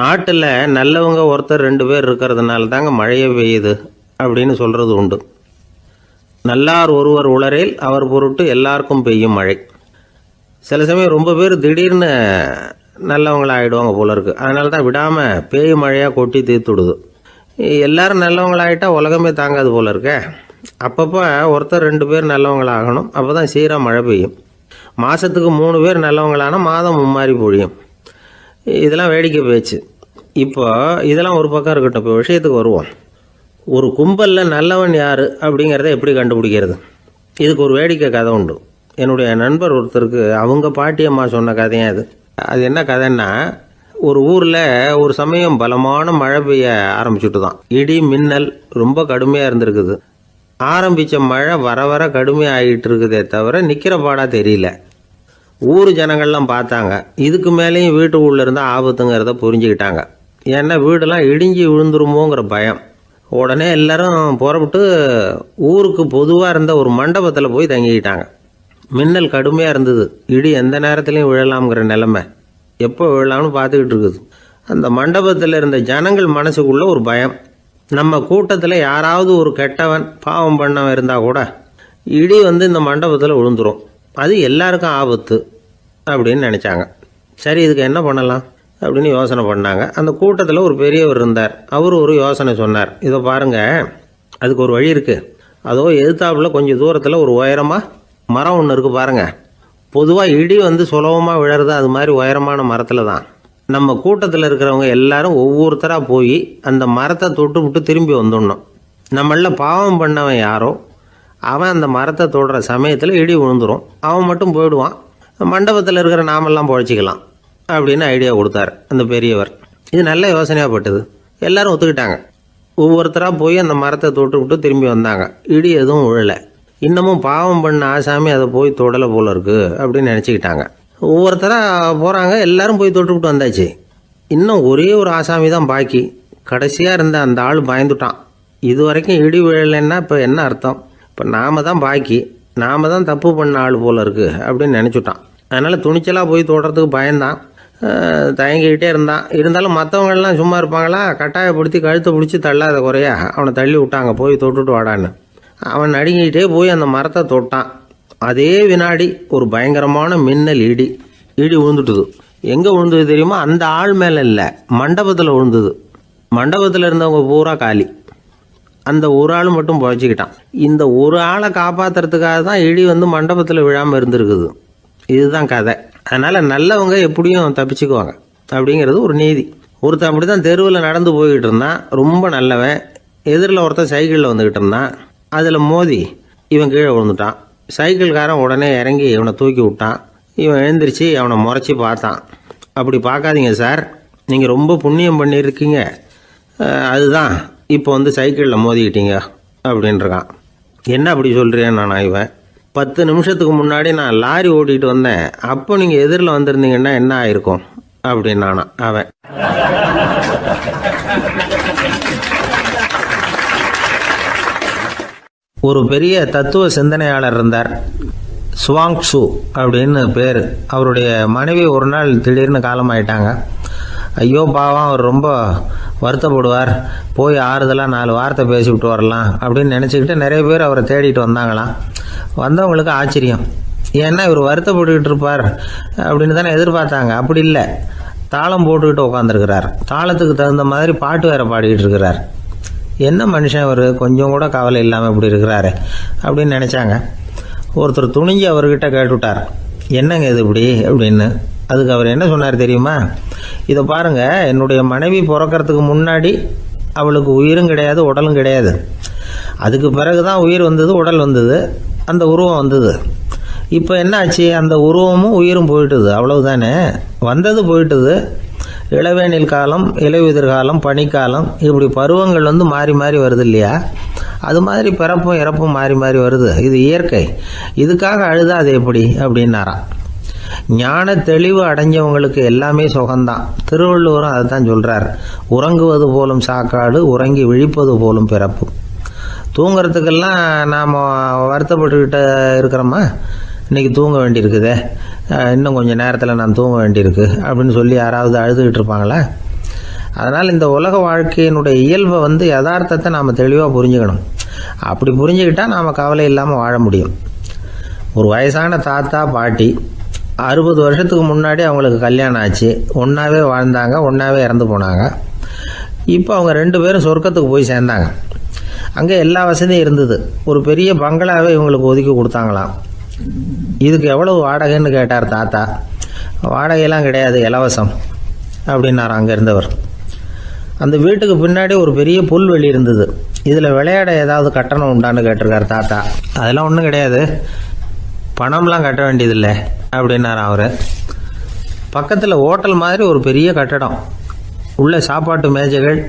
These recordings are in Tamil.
நாட்டில் நல்லவங்க ஒருத்தர் 2 பேர் இருக்கிறதுனால தாங்க மழையே பெய்யுது அப்படின்னு சொல்கிறது உண்டு. நல்லார் ஒருவர் உளரேல் அவர் பொருட்டு எல்லாருக்கும் பெய்யும் மழை. சில சமயம் ரொம்ப பேர் திடீர்னு நல்லவங்களா ஆகிடுவாங்க போல இருக்குது. அதனால தான் விடாமல் பேய் மழையாக கொட்டி தீர்த்துடுது. எல்லாரும் நல்லவங்களாகிட்டா உலகமே தாங்காது போல இருக்க. அப்பப்போ ஒருத்தர் 2 பேர் நல்லவங்களாகணும். அப்போ தான் சீராக மழை பெய்யும். மாதத்துக்கு 3 பேர் நல்லவங்களானா மாதம் மும்மாரி பொழியும். இதெல்லாம் வேடிக்கை பேச்சு. இப்போ இதெல்லாம் ஒரு பக்கம் இருக்கட்டும். இப்போ விஷயத்துக்கு வருவோம். ஒரு கும்பலில் நல்லவன் யார் அப்படிங்கிறத எப்படி கண்டுபிடிக்கிறது? இதுக்கு ஒரு வேடிக்கை கதை உண்டு. என்னுடைய நண்பர் ஒருத்தருக்கு அவங்க பாட்டியம்மா சொன்ன கதையும் அது. அது என்ன கதைன்னா, ஒரு ஊரில் ஒரு சமயம் பலமான மழை பெய்ய ஆரம்பிச்சுட்டு தான். இடி மின்னல் ரொம்ப கடுமையாக இருந்திருக்குது. ஆரம்பித்த மழை வர வர கடுமையாக ஆகிட்டு இருக்குதே தவிர நிற்கிற பாடாக தெரியல. ஊர் ஜனங்கள்லாம் பார்த்தாங்க. இதுக்கு மேலேயும் வீட்டு உள்ளே இருந்தால் ஆபத்துங்கிறத புரிஞ்சுக்கிட்டாங்க. ஏன்னா வீடெல்லாம் இடிஞ்சு விழுந்துருமோங்கிற பயம். உடனே எல்லாரும் புறப்பட்டு ஊருக்கு பொதுவாக இருந்த ஒரு மண்டபத்தில் போய் தங்கிக்கிட்டாங்க. மின்னல் கடுமையாக இருந்தது. இடி எந்த நேரத்துலையும் விழலாம்ங்கிற நிலைமை. எப்போ விழலாம்னு பார்த்துக்கிட்டு இருக்குது. அந்த மண்டபத்தில் இருந்த ஜனங்கள் மனசுக்குள்ளே ஒரு பயம். நம்ம கூட்டத்தில் யாராவது ஒரு கெட்டவன் பாவம் பண்ணவன் இருந்தால் கூட இடி இந்த மண்டபத்தில் விழுந்துரும். அது எல்லாருக்கும் ஆபத்து அப்படின்னு நினச்சாங்க. சரி, இதுக்கு என்ன பண்ணலாம் அப்படின்னு யோசனை பண்ணாங்க. அந்த கூட்டத்தில் ஒரு பெரியவர் இருந்தார். அவர் ஒரு யோசனை சொன்னார். இதை பாருங்கள், அதுக்கு ஒரு வழி இருக்குது. அதோ எதிர்த்தாப்பில் கொஞ்சம் தூரத்தில் ஒரு உயரமாக மரம் ஒன்று இருக்குது பாருங்கள். பொதுவாக இடி சுலபமாக விழறது அது மாதிரி உயரமான மரத்தில் தான். நம்ம கூட்டத்தில் இருக்கிறவங்க எல்லாரும் ஒவ்வொருத்தராக போய் அந்த மரத்தை தொட்டு விட்டு திரும்பி வந்துடணும். நம்மள பாவம் பண்ணவன் யாரோ அவன் அந்த மரத்தை தொடுற சமயத்தில் இடி விழுந்துடும். அவன் மட்டும் போயிடுவான். மண்டபத்தில் இருக்கிற நாமெல்லாம் பொழைச்சிக்கலாம் அப்படின்னு ஐடியா கொடுத்தார் அந்த பெரியவர். இது நல்ல யோசனையாக பட்டது. எல்லாரும் ஒத்துக்கிட்டாங்க. ஒவ்வொருத்தராக போய் அந்த மரத்தை தொட்டு விட்டு திரும்பி வந்தாங்க. இடி எதுவும் விழலை. இன்னமும் பாவம் பண்ண ஆசாமி அதை போய் தொடலை போல இருக்குது அப்படின்னு நினச்சிக்கிட்டாங்க. ஒவ்வொருத்தராக போகிறாங்க. எல்லாரும் போய் தொட்டு விட்டு வந்தாச்சு. இன்னும் ஒரே ஒரு ஆசாமி தான் பாக்கி. கடைசியாக இருந்த அந்த ஆள் பயந்துட்டான். இது வரைக்கும் இடி விழலைன்னா இப்போ என்ன அர்த்தம்? இப்போ நாம் தான் பாக்கி, நாம் தான் தப்பு பண்ண ஆள் போல் இருக்குது அப்படின்னு நினச்சிட்டான். அதனால் துணிச்சலாக போய் தொடுறதுக்கு பயந்தான். தயங்கிக்கிட்டே இருந்தான். இருந்தாலும் மற்றவங்கள்லாம் சும்மா இருப்பாங்களா? கட்டாயப்படுத்தி கழுத்தை பிடிச்சி தள்ளாத குறையா அவனை தள்ளி விட்டாங்க. போய் தொட்டுட்டு வாடான்னு. அவன் நடுங்கிக்கிட்டே போய் அந்த மரத்தை தொட்டான். அதே வினாடி ஒரு பயங்கரமான மின்னல் இடி விழுந்துட்டுது. எங்கே விழுந்தது தெரியுமா? அந்த ஆள் மேலே இல்லை, மண்டபத்தில் விழுந்தது. மண்டபத்தில் இருந்தவங்க பூரா காலி. அந்த ஒரு ஆள் மட்டும் புழைச்சிக்கிட்டான். இந்த ஒரு ஆளை காப்பாற்றுறதுக்காக தான் இடி மண்டபத்தில் விழாமல் இருந்திருக்குது. இதுதான் கதை. அதனால் நல்லவங்க எப்படியும் தப்பிச்சுக்குவாங்க அப்படிங்கிறது ஒரு நீதி. ஒருத்தன் அப்படி தான் தெருவில் நடந்து போய்கிட்டு இருந்தான். ரொம்ப நல்லவன். எதிரில் ஒருத்தன் சைக்கிளில் வந்துக்கிட்டு இருந்தான். அதில் மோதி இவன் கீழே விழுந்துட்டான். சைக்கிள்காரன் உடனே இறங்கி இவனை தூக்கி விட்டான். இவன் எழுந்திரிச்சு அவனை முறைச்சி பார்த்தான். அப்படி பார்க்காதீங்க சார், நீங்கள் ரொம்ப புண்ணியம் பண்ணியிருக்கீங்க. அதுதான் இப்போ சைக்கிளில் மோதிக்கிட்டீங்க அப்படின்றான். என்ன அப்படி சொல்கிறேன் நான்? இவன் 10 நிமிஷத்துக்கு முன்னாடி நான் லாரி ஓட்டிகிட்டு வந்தேன். அப்போ நீங்கள் எதிரில் வந்திருந்தீங்கன்னா என்ன ஆயிருக்கும் அப்படின்னானா அவன். ஒரு பெரிய தத்துவ சிந்தனையாளர் இருந்தார். சுவாங் சு அப்படின்னு பேர். அவருடைய மனைவி ஒரு நாள் திடீர்னு காலமாயிட்டாங்க. ஐயோ பாவம், அவர் ரொம்ப வருத்தப்படுவார். போய் ஆறுதலாக 4 வார்த்தை பேசிவிட்டு வரலாம் அப்படின்னு நினச்சிக்கிட்டு நிறைய பேர் அவரை தேடிட்டு வந்தாங்களாம். வந்தவங்களுக்கு ஆச்சரியம். ஏன்னா இவர் வருத்தப்பட்டுக்கிட்டு இருப்பார் அப்படின்னு தானே எதிர்பார்த்தாங்க. அப்படி இல்லை, தாளம் போட்டுக்கிட்டு உட்காந்துருக்கிறார். தாளத்துக்கு தகுந்த மாதிரி பாட்டு வேற பாடிக்கிட்டு இருக்கிறார். என்ன மனுஷன் அவர், கொஞ்சம் கூட கவலை இல்லாமல் இப்படி இருக்கிறாரு அப்படின்னு நினச்சாங்க. ஒருத்தர் துணிஞ்சு அவர்கிட்ட கேட்டுவிட்டார், என்னங்க இது இப்படி அப்படின்னு. அதுக்கு அவர் என்ன சொன்னார் தெரியுமா? இதை பாருங்கள், என்னுடைய மனைவி பிறக்கிறதுக்கு முன்னாடி அவளுக்கு உயிரும் கிடையாது, உடலும் கிடையாது. அதுக்கு பிறகு தான் உயிர் வந்தது, உடல் வந்தது, அந்த உருவம் வந்தது. இப்போ என்ன ஆச்சு? அந்த உருவமும் உயிரும் போயிட்டுது. அவ்வளவுதானே, வந்தது போயிட்டுது. இளவேனில் காலம், இலையுதிர் காலம், பனிக்காலம், இப்படி பருவங்கள் மாறி மாறி வருது இல்லையா? அது மாதிரி பிறப்பும் இறப்பும் மாறி மாறி வருது. இது இயற்கை. இதுக்காக அழுதா அது எப்படி அப்படின்னாராம். ஞான தெளிவு அடைஞ்சவங்களுக்கு எல்லாமே சுகம்தான். திருவள்ளுவரும் அதை தான் சொல்கிறார். உறங்குவது போலும் சாக்காடு, உறங்கி விழிப்பது போலும் பிறப்பு. தூங்கிறதுக்கெல்லாம் நாம் வருத்தப்பட்டுக்கிட்ட இருக்கிறோமா? இன்றைக்கி தூங்க வேண்டியிருக்குதே, இன்னும் கொஞ்சம் நேரத்தில் நான் தூங்க வேண்டியிருக்கு அப்படின்னு சொல்லி யாராவது அழுதுகிட்டு இருப்பாங்களா? அதனால் இந்த உலக வாழ்க்கையினுடைய இயல்பை யதார்த்தத்தை நாம் தெளிவாக புரிஞ்சுக்கணும். அப்படி புரிஞ்சுக்கிட்டால் நாம் கவலை இல்லாமல் வாழ முடியும். ஒரு வயசான தாத்தா பாட்டி 60 வருஷத்துக்கு முன்னாடி அவங்களுக்கு கல்யாணம் ஆச்சு, ஒன்றாவே வாழ்ந்தாங்க, ஒன்றாவே இறந்து போனாங்க. இப்போ அவங்க 2 பேரும் சொர்க்கத்துக்கு போய் சேர்ந்தாங்க. அங்கே எல்லா வசதியும் இருந்தது. ஒரு பெரிய பங்களாவே இவங்களுக்கு ஒதுக்கி கொடுத்தாங்களாம். இதுக்கு எவ்வளவு வாடகைன்னு கேட்டார் தாத்தா. வாடகையெல்லாம் கிடையாது, இலவசம் அப்படின்னார் அங்கே இருந்தவர். அந்த வீட்டுக்கு பின்னாடி ஒரு பெரிய புல்வெளி இருந்தது. இதில் விளையாட ஏதாவது கட்டணம் உண்டான்னு கேட்டிருக்கார் தாத்தா. அதெல்லாம் ஒன்றும் கிடையாது, பணம்லாம் கட்ட வேண்டியதில்லை அப்படின்னார் அவர். பக்கத்தில் ஹோட்டல் மாதிரி ஒரு பெரிய கட்டடம், உள்ள சாப்பாட்டு மேஜைகள்,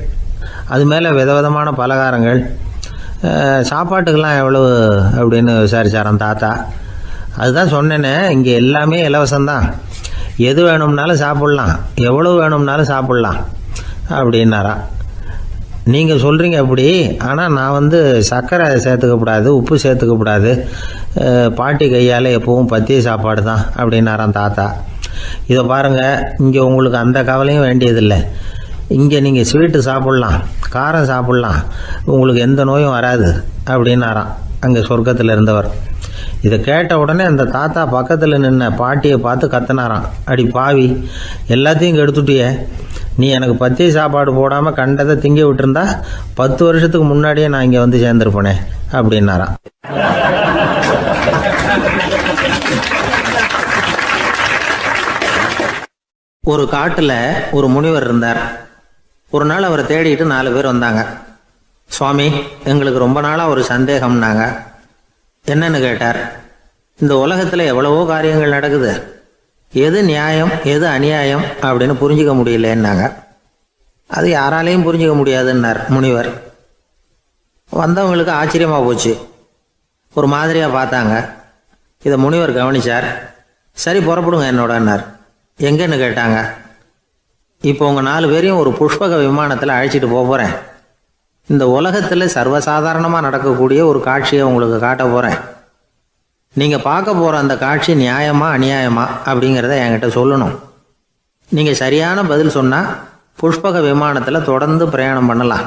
அது மேலே விதவிதமான பலகாரங்கள். சாப்பாட்டுக்கெல்லாம் எவ்வளவு அப்படின்னு விசாரிச்சாராம் தாத்தா. அதுதான் சொன்னேனே, இங்கே எல்லாமே இலவசம்தான், எது வேணும்னாலும் சாப்பிட்லாம், எவ்வளவு வேணும்னாலும் சாப்பிட்லாம் அப்படின்னாரா. நீங்கள் சொல்கிறீங்க அப்படி, ஆனால் நான் சர்க்கரை சேர்த்துக்கக்கூடாது, உப்பு சேர்த்துக்கக்கூடாது, பாட்டி கையால் எப்பவும் பத்திய சாப்பாடு தான் அப்படின்னாராம் தாத்தா. இதை பாருங்கள், இங்கே உங்களுக்கு அந்த கவலையும் வேண்டியதில்லை. இங்கே நீங்கள் ஸ்வீட்டு சாப்பிட்லாம், காரம் சாப்பிட்லாம், உங்களுக்கு எந்த நோயும் வராது அப்படின்னாராம் அங்கே சொர்க்கத்தில் இருந்தவர். இதை கேட்ட உடனே அந்த தாத்தா பக்கத்தில் நின்ன பாட்டியை பார்த்து கத்தினாராம். அடி பாவி, எல்லாத்தையும் கெடுத்துட்டியே, நீ எனக்கு பத்திய சாப்பாடு போடாமல் கண்டதை திங்க விட்டுருந்தா 10 வருஷத்துக்கு முன்னாடியே நான் இங்கே சேர்ந்துருப்பேனே அப்படின்னாராம். ஒரு காட்டில் ஒரு முனிவர் இருந்தார். ஒரு நாள் அவரை தேடிட்டு 4 பேர் வந்தாங்க. சுவாமி, எங்களுக்கு ரொம்ப நாளாக ஒரு சந்தேகம்னாங்க. என்னன்னு கேட்டார். இந்த உலகத்தில் எவ்வளவோ காரியங்கள் நடக்குது, எது நியாயம் எது அநியாயம் அப்படின்னு புரிஞ்சிக்க முடியலன்னாங்க. அது யாராலையும் புரிஞ்சிக்க முடியாதுன்னார் முனிவர். வந்தவங்களுக்கு ஆச்சரியமாக போச்சு, ஒரு மாதிரியாக பார்த்தாங்க. இதை முனிவர் கவனிச்சார். சரி, புறப்படுங்க என்னோடன்னார். எங்கன்னு கேட்டாங்க. இப்போ உங்கள் 4 பேரையும் ஒரு புஷ்பக விமானத்தில் அழைச்சிட்டு போகிறேன். இந்த உலகத்தில் சர்வசாதாரணமாக நடக்கக்கூடிய ஒரு காட்சியை உங்களுக்கு காட்ட போகிறேன். நீங்கள் பார்க்க போகிற அந்த காட்சி நியாயமா அநியாயமா அப்படிங்கிறத என்கிட்ட சொல்லணும். நீங்கள் சரியான பதில் சொன்னால் புஷ்பக விமானத்தில் தொடர்ந்து பிரயாணம் பண்ணலாம்.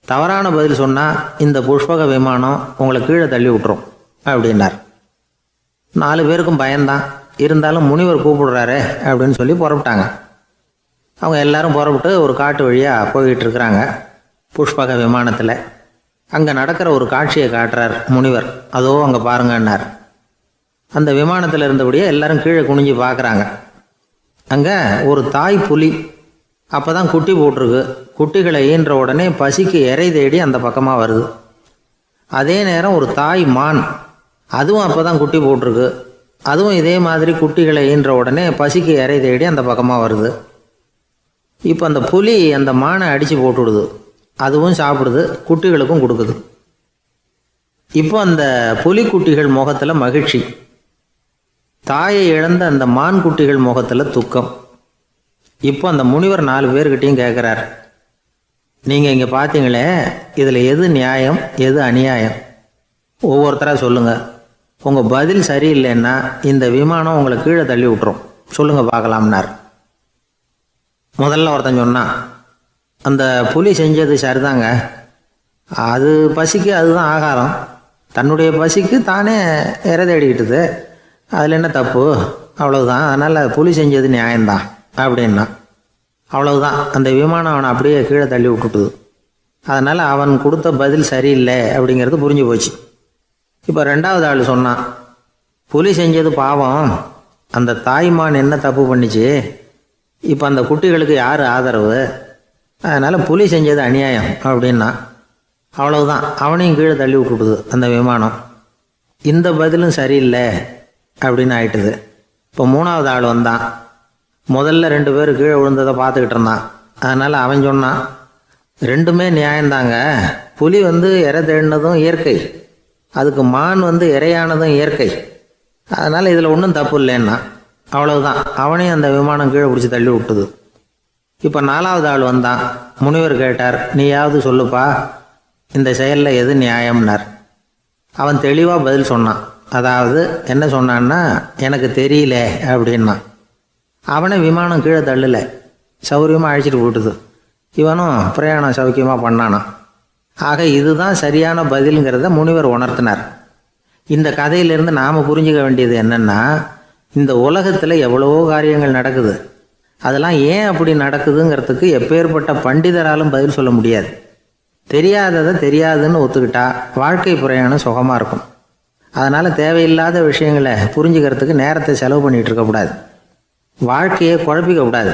தவறான பதில் சொன்னால் இந்த புஷ்பக விமானம் உங்களை கீழே தள்ளி விட்டுரும் அப்படின்னார். 4 பேருக்கும் பயந்தான். இருந்தாலும் முனிவர் கூப்பிடுறாரு அப்படின்னு சொல்லி புறப்பட்டாங்க. அவங்க எல்லாரும் புறப்பட்டு ஒரு காட்டு வழியாக போய்கிட்டு இருக்கிறாங்க புஷ்பக விமானத்தில். அங்கே நடக்கிற ஒரு காட்சியை காட்டுறார் முனிவர். அதோ அங்கே பாருங்கன்னார். அந்த விமானத்தில் இருந்தபடியே எல்லாரும் கீழே குனிஞ்சு பார்க்குறாங்க. அங்கே ஒரு தாய் புலி அப்போ தான் குட்டி போட்டிருக்கு. குட்டிகளை ஈன்ற உடனே பசிக்கு இறை தேடி அந்த பக்கமாக வருது. அதே நேரம் ஒரு தாய் மான், அதுவும் அப்போ தான் குட்டி போட்டிருக்கு. அதுவும் இதே மாதிரி குட்டிகளை ஈன்ற உடனே பசிக்கு இறை தேடி அந்த பக்கமாக வருது. இப்போ அந்த புலி அந்த மானை அடித்து போட்டுவிடுது, அதுவும் சாப்பிடுது, குட்டிகளுக்கும் கொடுக்குது. இப்போ அந்த புலி குட்டிகள் முகத்தில் மகிழ்ச்சி, தாயை இழந்த அந்த மான் குட்டிகள் முகத்தில் துக்கம். இப்போ அந்த முனிவர் 4 பேர்கிட்டையும் கேட்குறார், நீங்கள் இங்கே பார்த்தீங்களே, இதில் எது நியாயம் எது அநியாயம் ஒவ்வொருத்தராக சொல்லுங்கள். உங்கள் பதில் சரியில்லைன்னா இந்த விமானம் உங்களை கீழே தள்ளி விட்டுரும், சொல்லுங்கள் பார்க்கலாம்னார். முதல்ல ஒருத்தன் சொன்னான், அந்த புலி செஞ்சது சரிதாங்க, அது பசிக்கு அதுதான் ஆகாரம், தன்னுடைய பசிக்கு தானே இறை தேடிக்கிட்டுது, அதில் என்ன தப்பு, அவ்வளவுதான், அதனால் புலி செஞ்சது நியாயம்தான் அப்படின்னா. அவ்வளவுதான், அந்த விமானம் அவனை அப்படியே கீழே தள்ளி விட்டுட்டுது. அதனால் அவன் கொடுத்த பதில் சரியில்லை அப்படிங்கிறது புரிஞ்சு போச்சு. இப்போ 2வது ஆள் சொன்னான், புலி செஞ்சது பாவம், அந்த தாய்மான் என்ன தப்பு பண்ணிச்சு, இப்போ அந்த குட்டிகளுக்கு யார் ஆதரவு, அதனால் புலி செஞ்சது அநியாயம் அப்படின்னா. அவ்வளவுதான், அவனையும் கீழே தள்ளி விட்டுடுது அந்த விமானம். இந்த பதிலும் சரியில்லை அப்படின்னு ஆயிட்டுது. இப்போ 3வது ஆள் வந்தான். முதல்ல 2 பேர் கீழே விழுந்ததை பார்த்துக்கிட்டு இருந்தான். அதனால் அவன் சொன்னான், ரெண்டுமே நியாயந்தாங்க, புலி இறை தேடினதும் இயற்கை, அதுக்கு மான் இறையானதும் இயற்கை, அதனால் இதில் ஒன்றும் தப்பு இல்லைன்னா. அவ்வளவுதான், அவனையும் அந்த விமானம் கீழே பிடிச்சி தள்ளி விட்டுது. இப்போ 4வது ஆள் வந்தான். முனிவர் கேட்டார், நீயாவது சொல்லுப்பா, இந்த செயலில் எது நியாயம்னார். அவன் தெளிவாக பதில் சொன்னான். அதாவது என்ன சொன்னான்னா, எனக்கு தெரியல அப்படின்னா. அவனை விமானம் கீழே தள்ளலை, சௌரியமாக அழைச்சிட்டு போட்டுது. இவனும் பிரயாணம் சௌக்கியமாக பண்ணானான். ஆக இதுதான் சரியான பதிலுங்கிறத முனிவர் உணர்த்தினார். இந்த கதையிலிருந்து நாம் புரிஞ்சுக்க வேண்டியது என்னென்னா, இந்த உலகத்தில் எவ்வளவோ காரியங்கள் நடக்குது. அதெல்லாம் ஏன் அப்படி நடக்குதுங்கிறதுக்கு எப்பேற்பட்ட பண்டிதராலும் பதில் சொல்ல முடியாது. தெரியாததை தெரியாதுன்னு ஒத்துக்கிட்டா வாழ்க்கை பிரயாணம் சுகமாக இருக்கும். அதனால் தேவையில்லாத விஷயங்களை புரிஞ்சுக்கிறதுக்கு நேரத்தை செலவு பண்ணிகிட்டு இருக்கக்கூடாது. வாழ்க்கையை குழப்பிக்கக்கூடாது.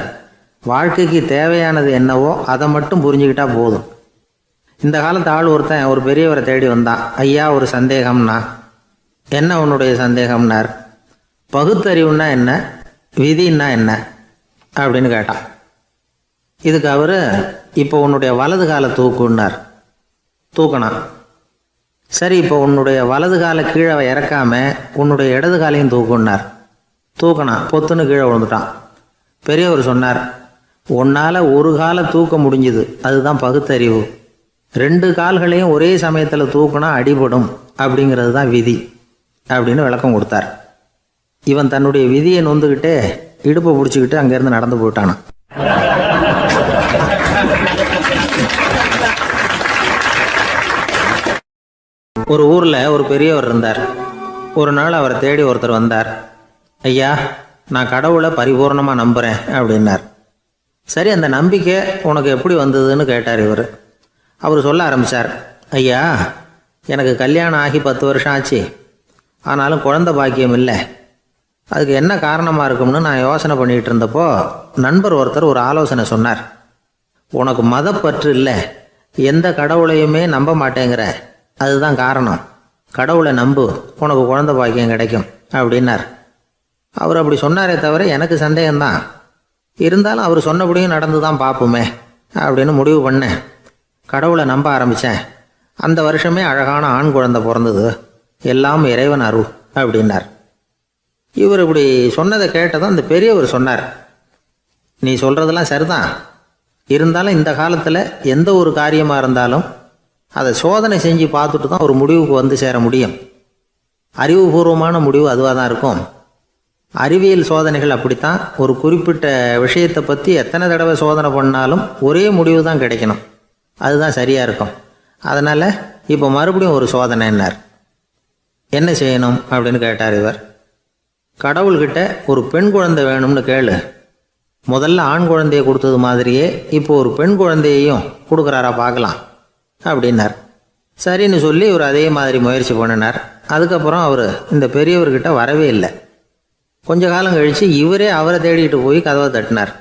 வாழ்க்கைக்கு தேவையானது என்னவோ அதை மட்டும் புரிஞ்சுக்கிட்டா போதும். இந்த காலத்து ஆள் ஒருத்தன் ஒரு பெரியவரை தேடி வந்தான். ஐயா, ஒரு சந்தேகம்னா. என்ன உன்னுடைய சந்தேகம்னார். பகுத்தறிவுன்னா என்ன, விதின்னா என்ன அப்படின்னு கேட்டான். இதுக்கு அவர், இப்போ உன்னுடைய வலது காலை தூக்குன்னார். தூக்கினான். சரி, இப்போ உன்னுடைய வலது காலை கீழே இறக்காம உன்னுடைய இடது காலையும் தூக்குன்னார். தூக்கினான். பொத்துன்னு கீழே விழுந்துட்டான். பெரியவர் சொன்னார், உன்னால் ஒரு காலை தூக்க முடிஞ்சுது, அதுதான் பகுத்தறிவு. 2 கால்களையும் ஒரே சமயத்தில் தூக்குனா அடிபடும், அப்படிங்கிறது தான் விதி அப்படின்னு விளக்கம் கொடுத்தார். இவன் தன்னுடைய விதியை நொந்துக்கிட்டே இடுப்பை பிடிச்சிக்கிட்டு அங்கேருந்து நடந்து போயிட்டானான். ஒரு ஊரில் ஒரு பெரியவர் இருந்தார். ஒரு நாள் அவரை தேடி ஒருத்தர் வந்தார். ஐயா, நான் கடவுளை பரிபூர்ணமாக நம்புகிறேன் அப்படின்னார். சரி, அந்த நம்பிக்கை உனக்கு எப்படி வந்ததுன்னு கேட்டார் இவர். அவர் சொல்ல ஆரம்பித்தார். ஐயா, எனக்கு கல்யாணம் ஆகி 10 வருஷம் ஆச்சு. ஆனாலும் குழந்தை பாக்கியம் இல்லை. அதுக்கு என்ன காரணமாக இருக்கும்னு நான் யோசனை பண்ணிகிட்டு இருந்தப்போ நண்பர் ஒருத்தர் ஒரு ஆலோசனை சொன்னார். உனக்கு மதப்பற்று இல்லை, எந்த கடவுளையுமே நம்ப மாட்டேங்கிற, அதுதான் காரணம். கடவுளை நம்பு, உனக்கு குழந்தை பாக்கியம் கிடைக்கும் அப்படின்னார். அவர் அப்படி சொன்னாரே தவிர எனக்கு சந்தேகம்தான். இருந்தாலும் அவர் சொன்னபடியும் நடந்து தான் பார்ப்போமே அப்படின்னு முடிவு பண்ணேன். கடவுளை நம்ப ஆரம்பித்தேன். அந்த வருஷமே அழகான ஆண் குழந்தை பிறந்தது. எல்லாம் இறைவன் அருள் அப்படின்னார். இவர் இப்படி சொன்னதை கேட்டதும் அந்த பெரியவர் சொன்னார், நீ சொல்கிறதெல்லாம் சரிதான். இருந்தாலும் இந்த காலத்தில் எந்த ஒரு காரியமாக இருந்தாலும் அதை சோதனை செஞ்சு பார்த்துட்டு தான் ஒரு முடிவுக்கு வந்து சேர முடியும். அறிவுபூர்வமான முடிவு அதுவாக தான் இருக்கும். அறிவியல் சோதனைகள் அப்படித்தான். ஒரு குறிப்பிட்ட விஷயத்தை பற்றி எத்தனை தடவை சோதனை பண்ணாலும் ஒரே முடிவு தான் கிடைக்கணும். அதுதான் சரியாக இருக்கும். அதனால் இப்போ மறுபடியும் ஒரு சோதனைன்னார். என்ன செய்யணும் அப்படின்னு கேட்டார் இவர். கடவுள்கிட்ட ஒரு பெண் குழந்தை வேணும்னு கேளு. முதல்ல ஆண் குழந்தையை கொடுத்தது மாதிரியே இப்போ ஒரு பெண் குழந்தையையும் கொடுக்குறாரா பார்க்கலாம் அப்படின்னார். சரின்னு சொல்லி இவர் அதே மாதிரி முயற்சி பண்ணினார். அதுக்கப்புறம் அவர் இந்த பெரியவர்கிட்ட வரவே இல்லை. கொஞ்ச காலம் கழித்து இவரே அவரை தேடிட்டு போய் கதவை தட்டினார்.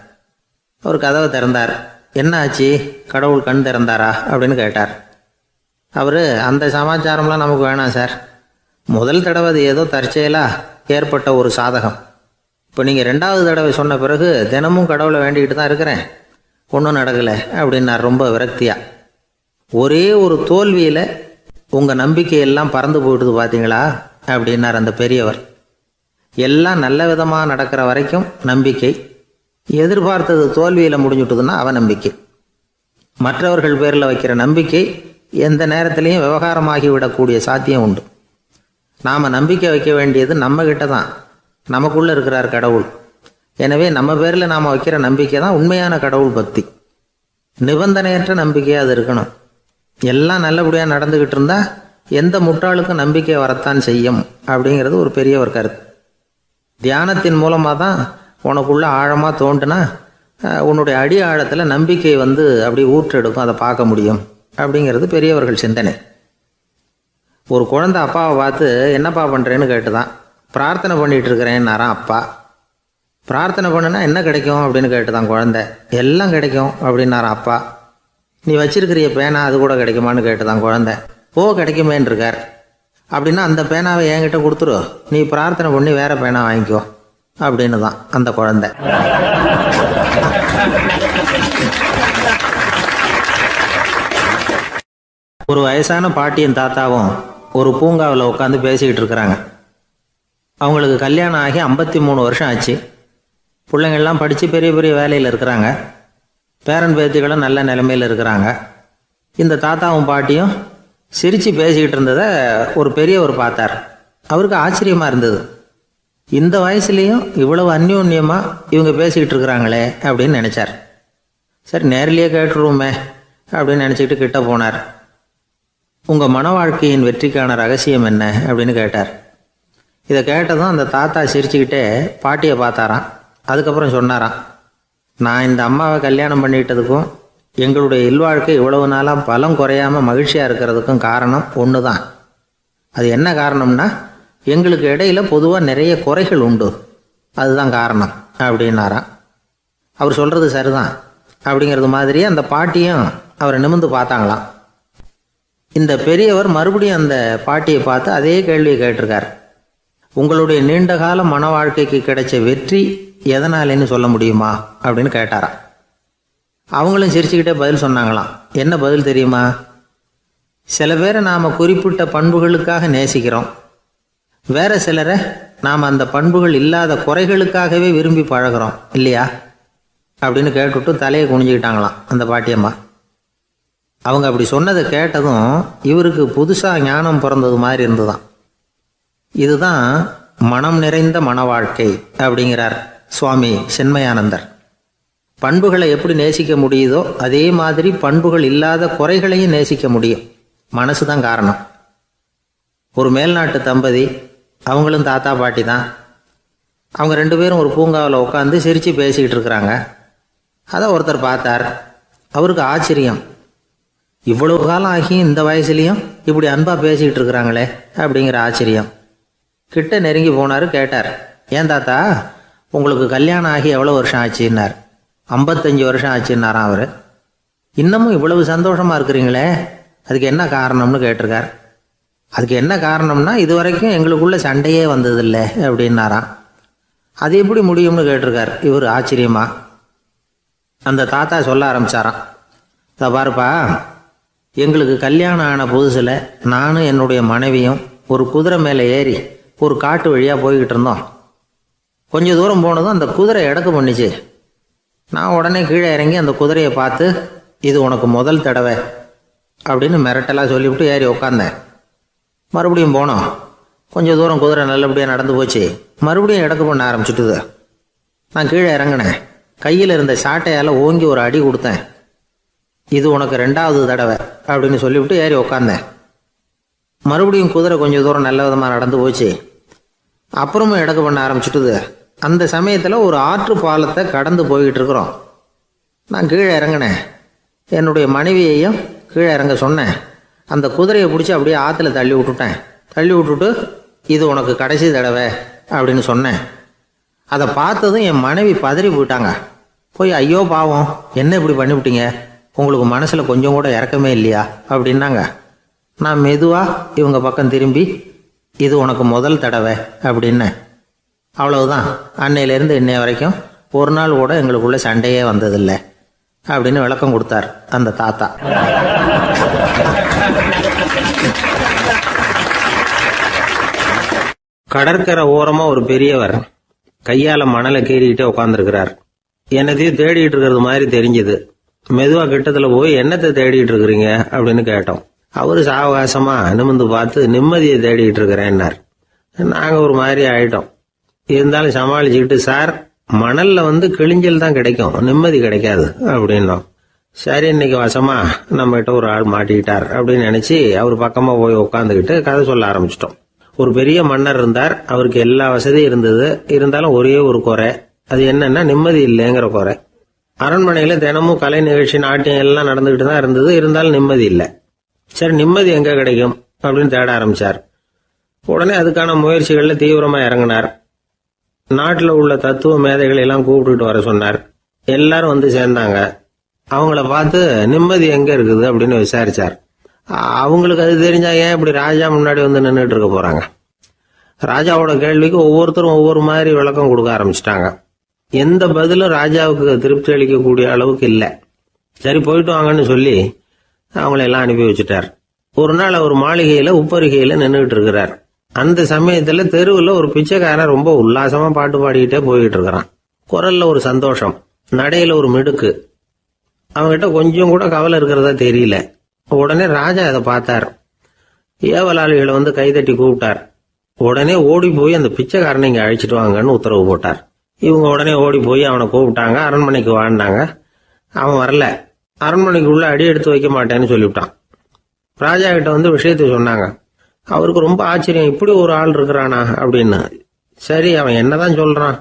அவர் கதவை திறந்தார். என்ன ஆச்சு, கடவுள் கண் திறந்தாரா அப்படின்னு கேட்டார். அவர், அந்த சமாச்சாரம்லாம் நமக்கு வேணாம் சார். முதல் தடவை அது ஏதோ தற்செயலாக ஏற்பட்ட ஒரு சாதகம். இப்போ நீங்கள் 2வது தடவை சொன்ன பிறகு தினமும் கடவுளை வேண்டிக்கிட்டு தான் இருக்கிறேன், ஒன்றும் நடக்கலை அப்படின்னார் ரொம்ப விரக்தியாக. ஒரே ஒரு தோல்வியில் உங்கள் நம்பிக்கையெல்லாம் பறந்து போயிடுது பார்த்தீங்களா அப்படின்னார் அந்த பெரியவர். எல்லாம் நல்ல விதமாக நடக்கிற வரைக்கும் நம்பிக்கை, எதிர்பார்த்தது தோல்வியில் முடிஞ்சுட்டுதுன்னா அவநம்பிக்கை. மற்றவர்கள் பேரில் வைக்கிற நம்பிக்கை எந்த நேரத்திலையும் விவகாரமாகி விடக்கூடிய சாத்தியம் உண்டு. நாம் நம்பிக்கை வைக்க வேண்டியது நம்மக்கிட்ட தான். நமக்குள்ளே இருக்கிறார் கடவுள். எனவே நம்ம பேரில் நாம் வைக்கிற நம்பிக்கை தான் உண்மையான கடவுள் பக்தி. நிபந்தனையற்ற நம்பிக்கையாக அது இருக்கணும். எல்லாம் நல்லபடியாக நடந்துக்கிட்டு இருந்தால் எந்த முட்டாளுக்கும் நம்பிக்கை வரத்தான் செய்யும் அப்படிங்கிறது ஒரு பெரியவர் கருத்து. தியானத்தின் மூலமாக தான் உனக்குள்ள ஆழமாக தோண்டுனா உன்னுடைய அடி ஆழத்தில் நம்பிக்கை வந்து அப்படி ஊற்றெடுக்கும், அதை பார்க்க முடியும் அப்படிங்கிறது பெரியவர்கள் சிந்தனை. ஒரு குழந்தை அப்பாவை பார்த்து என்னப்பா பண்ணுறேன்னு கேட்டுதான். பிரார்த்தனை பண்ணிகிட்டு இருக்கிறேன்னாரான் அப்பா. பிரார்த்தனை பண்ணுனா என்ன கிடைக்கும் அப்படின்னு கேட்டுதான் குழந்தை. எல்லாம் கிடைக்கும் அப்படின்னாரான் அப்பா. நீ வச்சிருக்கிறிய பேனா அது கூட கிடைக்குமான்னு கேட்டுதான் குழந்தை. கிடைக்குமேன்னு இருக்கார். அப்படின்னா அந்த பேனாவை என்கிட்ட கொடுத்துரு, நீ பிரார்த்தனை பண்ணி வேற பேனா வாங்கிக்கோ அப்படின்னு தான் அந்த குழந்தை. ஒரு வயசான பாட்டியும் தாத்தாவும் ஒரு பூங்காவில் உட்காந்து பேசிக்கிட்டு இருக்கிறாங்க. அவங்களுக்கு கல்யாணம் ஆகி 53 வருஷம் ஆச்சு. பிள்ளைங்கள்லாம் படித்து பெரிய பெரிய வேலையில் இருக்கிறாங்க. பேரன் பேத்திகளும் நல்ல நிலைமையில் இருக்கிறாங்க. இந்த தாத்தாவும் பாட்டியும் சிரித்து பேசிக்கிட்டு இருந்ததை ஒரு பெரியவர் பார்த்தார். அவருக்கு ஆச்சரியமாக இருந்தது. இந்த வயசுலேயும் இவ்வளவு அந்யோன்யமாக இவங்க பேசிக்கிட்டு இருக்கிறாங்களே அப்படின்னு நினச்சார். சரி நேரிலேயே கேட்டுருவோமே அப்படின்னு நினச்சிக்கிட்டு கிட்ட போனார். உங்கள் மன வாழ்க்கையின் வெற்றிக்கான ரகசியம் என்ன அப்படின்னு கேட்டார். இதை கேட்டதும் அந்த தாத்தா சிரிச்சுக்கிட்டே பாட்டியை பார்த்தாராம். அதுக்கப்புறம் சொன்னாராம், நான் இந்த அம்மாவை கல்யாணம் பண்ணிட்டதுக்கும் எங்களுடைய இல்வாழ்க்கை இவ்வளவு நாளாக பலம் குறையாமல் மகிழ்ச்சியாக இருக்கிறதுக்கும் காரணம் ஒன்று தான். அது என்ன காரணம்னா, எங்களுக்கு இடையில பொதுவாக நிறைய குறைகள் உண்டு, அதுதான் காரணம் அப்படின்னாராம். அவர் சொல்கிறது சரிதான் அப்படிங்கிறது மாதிரியே அந்த பாட்டியும் அவரை நிமிர்ந்து பார்த்தாங்களாம். இந்த பெரியவர் மறுபடியும் அந்த பாட்டியை பார்த்து அதே கேள்வியை கேட்டிருக்கார். உங்களுடைய நீண்டகால மன வாழ்க்கைக்கு கிடைச்ச வெற்றி எதனாலேன்னு சொல்ல முடியுமா அப்படின்னு கேட்டாராம். அவங்களும் சிரிச்சுக்கிட்டே பதில் சொன்னாங்களாம். என்ன பதில் தெரியுமா? சில பேரை நாம் குறிப்பிட்ட பண்புகளுக்காக நேசிக்கிறோம், வேற சிலரை நாம் அந்த பண்புகள் இல்லாத குறைகளுக்காகவே விரும்பி பழகிறோம் இல்லையா அப்படின்னு கேட்டுவிட்டு தலையை குனிஞ்சுக்கிட்டாங்களாம் அந்த பாட்டியம்மா. அவங்க அப்படி சொன்னதை கேட்டதும் இவருக்கு புதுசாக ஞானம் பிறந்தது மாதிரி இருந்துதான். இதுதான் மனம் நிறைந்த மன வாழ்க்கை அப்படிங்கிறார் சுவாமி சின்மயானந்தர். பண்புகளை எப்படி நேசிக்க முடியுதோ அதே மாதிரி பண்புகள் இல்லாத குறைகளையும் நேசிக்க முடியும். மனசு தான் காரணம். ஒரு மேல்நாட்டு தம்பதி, அவங்களும் தாத்தா பாட்டி தான். அவங்க 2 பேரும் ஒரு பூங்காவில் உட்காந்து சிரித்து பேசிக்கிட்டு இருக்கிறாங்க. அதை ஒருத்தர் பார்த்தார். அவருக்கு ஆச்சரியம், இவ்வளவு காலம் ஆகி இந்த வயசுலேயும் இப்படி அன்பாக பேசிக்கிட்டு இருக்கிறாங்களே அப்படிங்கிற ஆச்சரியம். கிட்ட நெருங்கி போனார். கேட்டார், ஏன் தாத்தா உங்களுக்கு கல்யாணம் ஆகி எவ்வளோ வருஷம் ஆச்சுன்னார். 55 வருஷம் ஆச்சுன்னாராம் அவர். இன்னமும் இவ்வளவு சந்தோஷமாக இருக்கிறீங்களே, அதுக்கு என்ன காரணம்னு கேட்டிருக்கார். அதுக்கு என்ன காரணம்னா, இது வரைக்கும் எங்களுக்குள்ள சண்டையே வந்ததில்லை அப்படின்னாராம். அது எப்படி முடியும்னு கேட்டிருக்கார் இவர் ஆச்சரியமா. அந்த தாத்தா சொல்ல ஆரம்பித்தாராம், இதை பாருப்பா, எங்களுக்கு கல்யாணம் ஆன புதுசில் நானும் என்னுடைய மனைவியும் ஒரு குதிரை மேலே ஏறி ஒரு காட்டு வழியாக போய்கிட்டு இருந்தோம். கொஞ்சம் தூரம் போனதும் அந்த குதிரை எடக்கு பண்ணிச்சு. நான் உடனே கீழே இறங்கி அந்த குதிரையை பார்த்து, இது உனக்கு முதல் தடவை அப்படின்னு மிரட்டலாக சொல்லிவிட்டு ஏறி உட்காந்தேன். மறுபடியும் போனோம். கொஞ்சம் தூரம் குதிரை நல்லபடியாக நடந்து போச்சு. மறுபடியும் எடக்கு பண்ண ஆரம்பிச்சுட்டுது. நான் கீழே இறங்கினேன். கையில் இருந்த சாட்டையால் ஓங்கி ஒரு அடி கொடுத்தேன். இது உனக்கு 2வது தடவை அப்படின்னு சொல்லிவிட்டு ஏறி உட்காந்தேன். மறுபடியும் குதிரை கொஞ்சம் தூரம் நல்ல விதமாக நடந்து போச்சு. அப்புறமும் எடக்கு பண்ண ஆரம்பிச்சுட்டுது. அந்த சமயத்தில் ஒரு ஆற்று பாலத்தை கடந்து போய்கிட்டு இருக்கிறோம். நான் கீழே இறங்கினேன். என்னுடைய மனைவியையும் கீழே இறங்க சொன்னேன். அந்த குதிரையை பிடிச்சி அப்படியே ஆற்றுல தள்ளி விட்டுட்டேன். தள்ளி விட்டுட்டு, இது உனக்கு கடைசி தடவை அப்படின்னு சொன்னேன். அதை பார்த்ததும் என் மனைவி பதறி போயிட்டாங்க. போய், ஐயோ பாவம், என்ன இப்படி பண்ணிவிட்டீங்க, உங்களுக்கு மனசில் கொஞ்சம் கூட இறக்கமே இல்லையா அப்படின்னாங்க. நான் மெதுவாக இவங்க பக்கம் திரும்பி, இது உனக்கு முதல் தடவை அப்படின்னு. அவ்வளவுதான், அன்னையிலேருந்து இன்னைய வரைக்கும் ஒரு நாள் கூட எங்களுக்குள்ள சண்டையே வந்ததில்லை அப்படின்னு விளக்கம் கொடுத்தார் அந்த தாத்தா. கடற்கரை ஓரமாக ஒரு பெரியவர் கையால் மணலை கீறிக்கிட்டே உட்காந்துருக்கிறார். என்னத்தையும் தேடிட்டு இருக்கிறது மாதிரி தெரிஞ்சுது. மெதுவாக கிட்டத்தில் போய், என்னத்தை தேடிட்டு இருக்கிறீங்க அப்படின்னு கேட்டோம். அவரு சாவகாசமாக நிமிர்ந்து பார்த்து, நிம்மதியை தேடிட்டு இருக்கிறேன்னார். நாங்கள் ஒரு மாதிரி ஆயிட்டோம். இருந்தாலும் சமாளிச்சுக்கிட்டு, சார் மணலில் கிழிஞ்சல் தான் கிடைக்கும், நிம்மதி கிடைக்காது அப்படின்னோம். சரி, இன்னைக்கு வசமா நம்மகிட்ட ஒரு ஆள் மாட்டிக்கிட்டார் அப்படின்னு நினைச்சு அவர் பக்கமாக போய் உட்காந்துக்கிட்டு கதை சொல்ல ஆரம்பிச்சிட்டோம். ஒரு பெரிய மன்னர் இருந்தார். அவருக்கு எல்லா வசதியும் இருந்தது. இருந்தாலும் ஒரே ஒரு குறை. அது என்னன்னா, நிம்மதி இல்லைங்கிற குறை. அரண்மனையில் தினமும் கலை நிகழ்ச்சி, நாட்டியம் எல்லாம் நடந்துகிட்டு தான் இருந்தது. இருந்தாலும் நிம்மதி இல்லை. சரி, நிம்மதி எங்கே கிடைக்கும் அப்படின்னு தேட ஆரம்பிச்சார். உடனே அதுக்கான முயற்சிகளில் தீவிரமாக இறங்கினார். நாட்டில் உள்ள தத்துவ மேதைகளை எல்லாம் கூப்பிட்டுட்டு வர சொன்னார். எல்லாரும் சேர்ந்தாங்க. அவங்கள பார்த்து, நிம்மதி எங்கே இருக்குது அப்படின்னு விசாரிச்சார். அவங்களுக்கு அது தெரிஞ்சா ஏன் இப்படி ராஜா முன்னாடி நின்றுட்டு இருக்க போறாங்க? ராஜாவோட கேள்விக்கு ஒவ்வொருத்தரும் ஒவ்வொரு மாதிரி விளக்கம் கொடுக்க ஆரம்பிச்சிட்டாங்க. எந்த பதிலும் ராஜாவுக்கு திருப்தி அளிக்கக்கூடிய அளவுக்கு இல்லை. சரி, போயிட்டு வாங்கன்னு சொல்லி அவங்களெல்லாம் அனுப்பி வச்சுட்டார். ஒரு நாள் அவர் மாளிகையில உப்பரிகையில நின்றுட்டு இருக்கிறார். அந்த சமயத்துல தெருவில் ஒரு பிச்சைக்காரன் ரொம்ப உல்லாசமா பாட்டு பாடிக்கிட்டே போய்கிட்டு இருக்கிறான். குரல்ல ஒரு சந்தோஷம், நடையில ஒரு மிடுக்கு. அவங்ககிட்ட கொஞ்சம் கூட கவலை இருக்கிறதா தெரியல. உடனே ராஜா அதை பார்த்தார். ஏவலாளிகளை கைதட்டி கூப்பிட்டார். உடனே ஓடி போய் அந்த பிச்சைக்காரனை இங்க அழைச்சிட்டு வாங்கன்னு உத்தரவு போட்டார். இவங்க உடனே ஓடி போய் அவனை கூப்பிட்டாங்க. அரண்மனைக்கு வாழ்ந்தாங்க. அவன் வரல. அரண்மனைக்குள்ள அடி எடுத்து வைக்க மாட்டேன்னு சொல்லிவிட்டான். ராஜா கிட்ட வந்து விஷயத்தை சொன்னாங்க. அவருக்கு ரொம்ப ஆச்சரியம், இப்படி ஒரு ஆள் இருக்கிறானா அப்படின்னு. சரி, அவன் என்னதான் சொல்றான்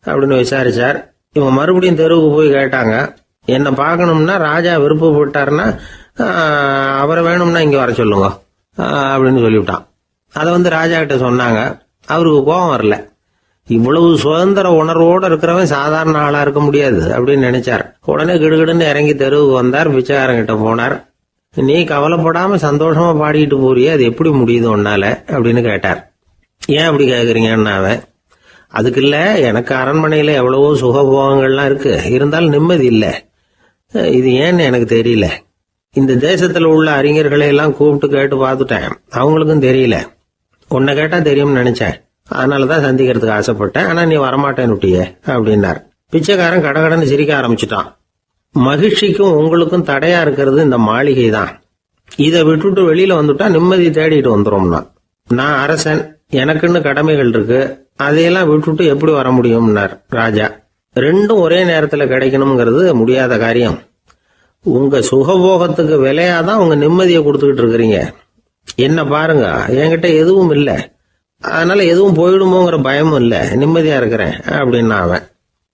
அப்படின்னு விசாரிச்சார். இவங்க மறுபடியும் தெருவுக்கு போய் கேட்டாங்க. என்ன பார்க்கணும்னா ராஜா விருப்பப்பட்டாருன்னா அவரை வேணும்னா இங்க வர சொல்லுங்க அப்படின்னு சொல்லிவிட்டான். அதை வந்து ராஜா கிட்ட சொன்னாங்க. அவருக்கு கோபம் வரல. இவ்வளவு சுதந்திர உணர்வோடு இருக்கிறவன் சாதாரண ஆளா இருக்க முடியாது அப்படின்னு நினைச்சார். உடனே கிடுகிடுன்னு இறங்கி தெருவுக்கு வந்தார். பிச்சைக்காரங்கிட்ட போனார். நீ கவலைப்படாம சந்தோஷமா பாடிட்டு போறியே, அது எப்படி முடியுது உன்னால அப்படின்னு கேட்டார். ஏன் அப்படி கேக்குறீங்கன்னா அவன், அதுக்கு இல்ல, எனக்கு அரண்மனையில எவ்வளவோ சுகபோகங்கள்லாம் இருக்கு, இருந்தாலும் நிம்மதி இல்ல. இது ஏன்னு எனக்கு தெரியல. இந்த தேசத்துல உள்ள அறிஞர்களை எல்லாம் கூப்பிட்டு கேட்டு பார்த்துட்டேன், அவங்களுக்கும் தெரியல. உன்னை கேட்டா தெரியும்னு நினைச்சேன், அதனாலதான் சந்திக்கிறதுக்கு ஆசைப்பட்டேன். ஆனா நீ வரமாட்டேன்னுட்டியே அப்படின்னார். பிச்சைக்காரன் கடகடன்னு சிரிக்க ஆரம்பிச்சுட்டான். மகிழ்ச்சிக்கும் உங்களுக்கும் தடையா இருக்கிறது இந்த மாளிகை தான். இதை விட்டுட்டு வெளியில வந்துட்டா நிம்மதி தேடிட்டு வந்துடும்னா. நான் அரசன், எனக்குன்னு கடமைகள் இருக்கு, அதையெல்லாம் விட்டுட்டு எப்படி வர முடியும்னார் ராஜா. ரெண்டும் ஒரே நேரத்துல கிடைக்கணுங்கிறது முடியாத காரியம். உங்க சுகபோகத்துக்கு விலையாதான் உங்க நிம்மதியை கொடுத்துக்கிட்டு இருக்கிறீங்க. என்ன பாருங்க, என்கிட்ட எதுவும் இல்லை, அதனால எதுவும் போயிடுமோங்கிற பயமும் இல்ல, நிம்மதியா இருக்கிறேன் அப்படின்னா அவன்.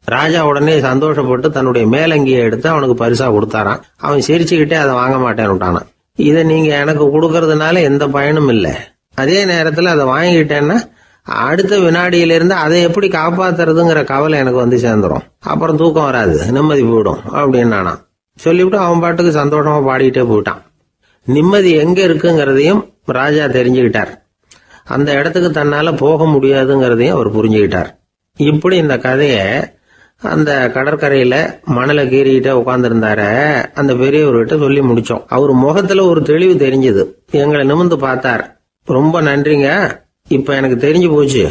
ராஜா உடனே சந்தோஷப்பட்டு தன்னுடைய மேலங்கியை எடுத்து அவனுக்கு பரிசா கொடுத்தாரான். அவன் சிரிச்சுக்கிட்டே அதை வாங்க மாட்டேன்னு விட்டானான். இதை நீங்க எனக்கு கொடுக்கறதுனால எந்த பயனும் இல்லை, அதே நேரத்துல அதை வாங்கிட்டேன்னா அடுத்த வினாடியிலிருந்து அதை எப்படி காப்பாத்துறதுங்கிற கவலை எனக்கு வந்து சேர்ந்துடும், அப்புறம் தூக்கம் வராது, நிம்மதி போயிடும் அப்படின்னானா. சொல்லிவிட்டு அவன் பாட்டுக்கு சந்தோஷமா பாடிக்கிட்டே போயிட்டான். நிம்மதி எங்க இருக்குங்கிறதையும் ராஜா தெரிஞ்சுக்கிட்டார். அந்த இடத்துக்கு தன்னால போக முடியாதுங்கிறதையும் அவர் புரிஞ்சுக்கிட்டார். இப்படி இந்த கதைய அந்த கடற்கரையில மணலை கீறிக்கிட்டே உட்கார்ந்துருந்தார அந்த பெரியவர்கிட்ட சொல்லி முடிச்சோம். அவர் முகத்துல ஒரு தெளிவு தெரிஞ்சது. எங்களை நிமிர்ந்து பார்த்தார். ரொம்ப நன்றிங்க, இப்ப எனக்கு தெரிஞ்சு போச்சு,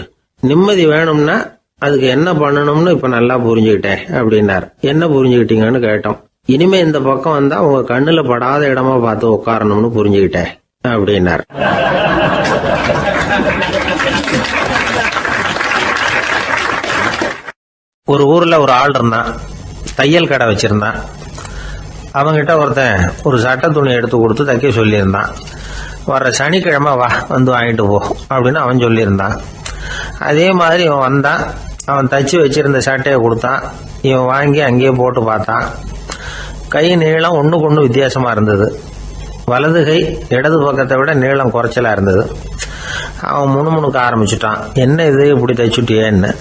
நிம்மதி வேணும்னா அதுக்கு என்ன பண்ணணும்னு இப்ப நல்லா புரிஞ்சுக்கிட்டேன் அப்படின்னார். என்ன புரிஞ்சுக்கிட்டீங்கன்னு கேட்டோம். இனிமே இந்த பக்கம் வந்தா உங்க கண்ணுல படாத இடமா பார்த்து உட்காரணும்னு புரிஞ்சுக்கிட்டேன் அப்படின்னார். ஒரு ஊர்ல ஒரு ஆள் இருந்தான், தையல் கடை வச்சிருந்தான். அவங்கிட்ட ஒருத்தன் ஒரு சட்டை துணி எடுத்து கொடுத்து தைக்க சொல்லியிருந்தான். வர்ற சனிக்கிழமை வா, வந்து வாங்கிட்டு போ அப்படின்னு அவன் சொல்லியிருந்தான். அதே மாதிரி இவன் வந்தான். அவன் தச்சு வச்சிருந்த சட்டையை கொடுத்தான். இவன் வாங்கி அங்கேயே போட்டு பார்த்தான். கை நீளம் ஒண்ணுக்கு ஒண்ணு வித்தியாசமா இருந்தது. வலது கை இடது பக்கத்தை விட நீளம் குறைச்சலா இருந்தது. அவன் முணுமுணுக்க ஆரம்பிச்சுட்டான். என்ன இது இப்படி தைச்சுட்டியேன்னு.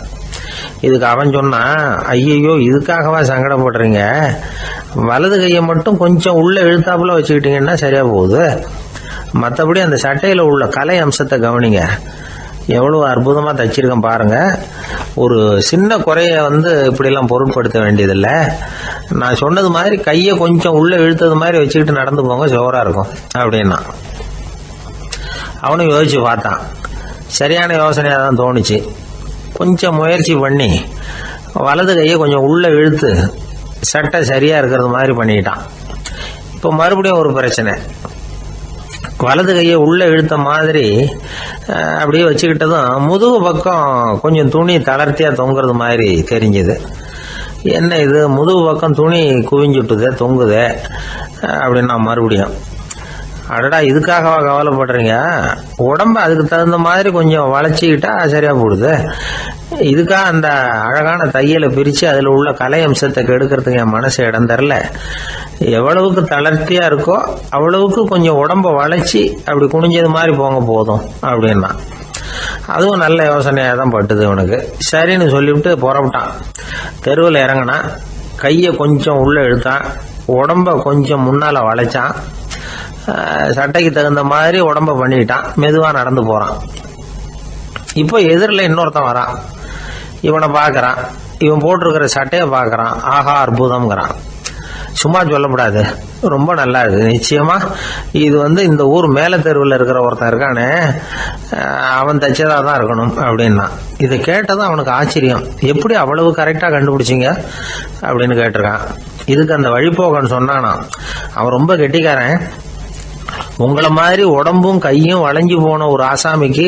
இதுக்கு அவன் சொன்னான், ஐயோ இதுக்காகவா சங்கடப்படுறீங்க, வலது கையை மட்டும் கொஞ்சம் உள்ள இழுத்தாப்புல வச்சுக்கிட்டீங்கன்னா சரியா போகுது, மற்றபடி அந்த சட்டையில உள்ள கலை அம்சத்தை கவனிங்க, எவ்வளவு அற்புதமா தச்சிருக்கேன் பாருங்க, ஒரு சின்ன குறைய இப்படி எல்லாம் பொருட்படுத்த வேண்டியதில்லை, நான் சொன்னது மாதிரி கையை கொஞ்சம் உள்ள இழுத்தது மாதிரி வச்சுக்கிட்டு நடந்து போங்க, ஜோரா இருக்கும் அப்படின்னா. அவனும் யோசிச்சு பார்த்தான். சரியான யோசனையா தான் தோணுச்சு. கொஞ்சம் முயற்சி பண்ணி வலது கையை கொஞ்சம் உள்ள இழுத்து சட்டை சரியா இருக்கிறது மாதிரி பண்ணிக்கிட்டான். இப்போ மறுபடியும் ஒரு பிரச்சனை. வலது கையை உள்ள இழுத்த மாதிரி அப்படியே வச்சுக்கிட்டதும் முதுகு பக்கம் கொஞ்சம் துணி தளர்த்தியா தொங்குறது மாதிரி தெரிஞ்சது. என்ன இது, முதுகு பக்கம் துணி குவிஞ்சுட்டுதே, தொங்குதே அப்படின்னா மறுபடியும், அடடா இதுக்காகவா கவலைப்படுறீங்க, உடம்ப அதுக்கு தகுந்த மாதிரி கொஞ்சம் வளைச்சிக்கிட்டா சரியா போடுது, இதுக்காக அந்த அழகான தையலை பிரிச்சு அதுல உள்ள கலை அம்சத்தை கெடுக்கிறதுக்கு என் மனசு இடம் தரல, எவ்வளவுக்கு தளர்த்தியா இருக்கோ அவ்வளவுக்கு கொஞ்சம் உடம்ப வளைச்சி அப்படி குனிஞ்சது மாதிரி போங்க போதும் அப்படின்னா. அதுவும் நல்ல யோசனையா தான் பட்டுது இவனுக்கு. சரின்னு சொல்லிவிட்டு புறப்பட்டான். தெருவில் இறங்கினான். கையை கொஞ்சம் உள்ள இழுத்தான். உடம்ப கொஞ்சம் முன்னால வளைச்சான். சட்டைக்கு தகுந்த மாதிரி உடம்ப பண்ணிக்கிட்டான். மெதுவா நடந்து போறான். இப்போ எதிரில் இன்னொருத்தன் வரான். இவனை பாக்குறான். இவன் போட்டிருக்கிற சட்டையை பாக்குறான். ஆஹா அற்புதம்ங்கிறான். சும்மா சொல்லக்கூடாது, ரொம்ப நல்லா இருக்கு, நிச்சயமா இது இந்த ஊர் மேல தெருவில் இருக்கிற ஒருத்தன் இருக்கானே அவன் தச்சதா தான் இருக்கணும் அப்படின்னா. இதை கேட்டதும் அவனுக்கு ஆச்சரியம். எப்படி அவ்வளவு கரெக்டா கண்டுபிடிச்சிங்க அப்படின்னு கேட்டிருக்கான். இதுக்கு அந்த வழிபோகன்னு சொன்னானா, அவன் ரொம்ப கெட்டிக்காரன், உங்களை மாதிரி உடம்பும் கையும் வளைஞ்சு போன ஒரு ஆசாமிக்கு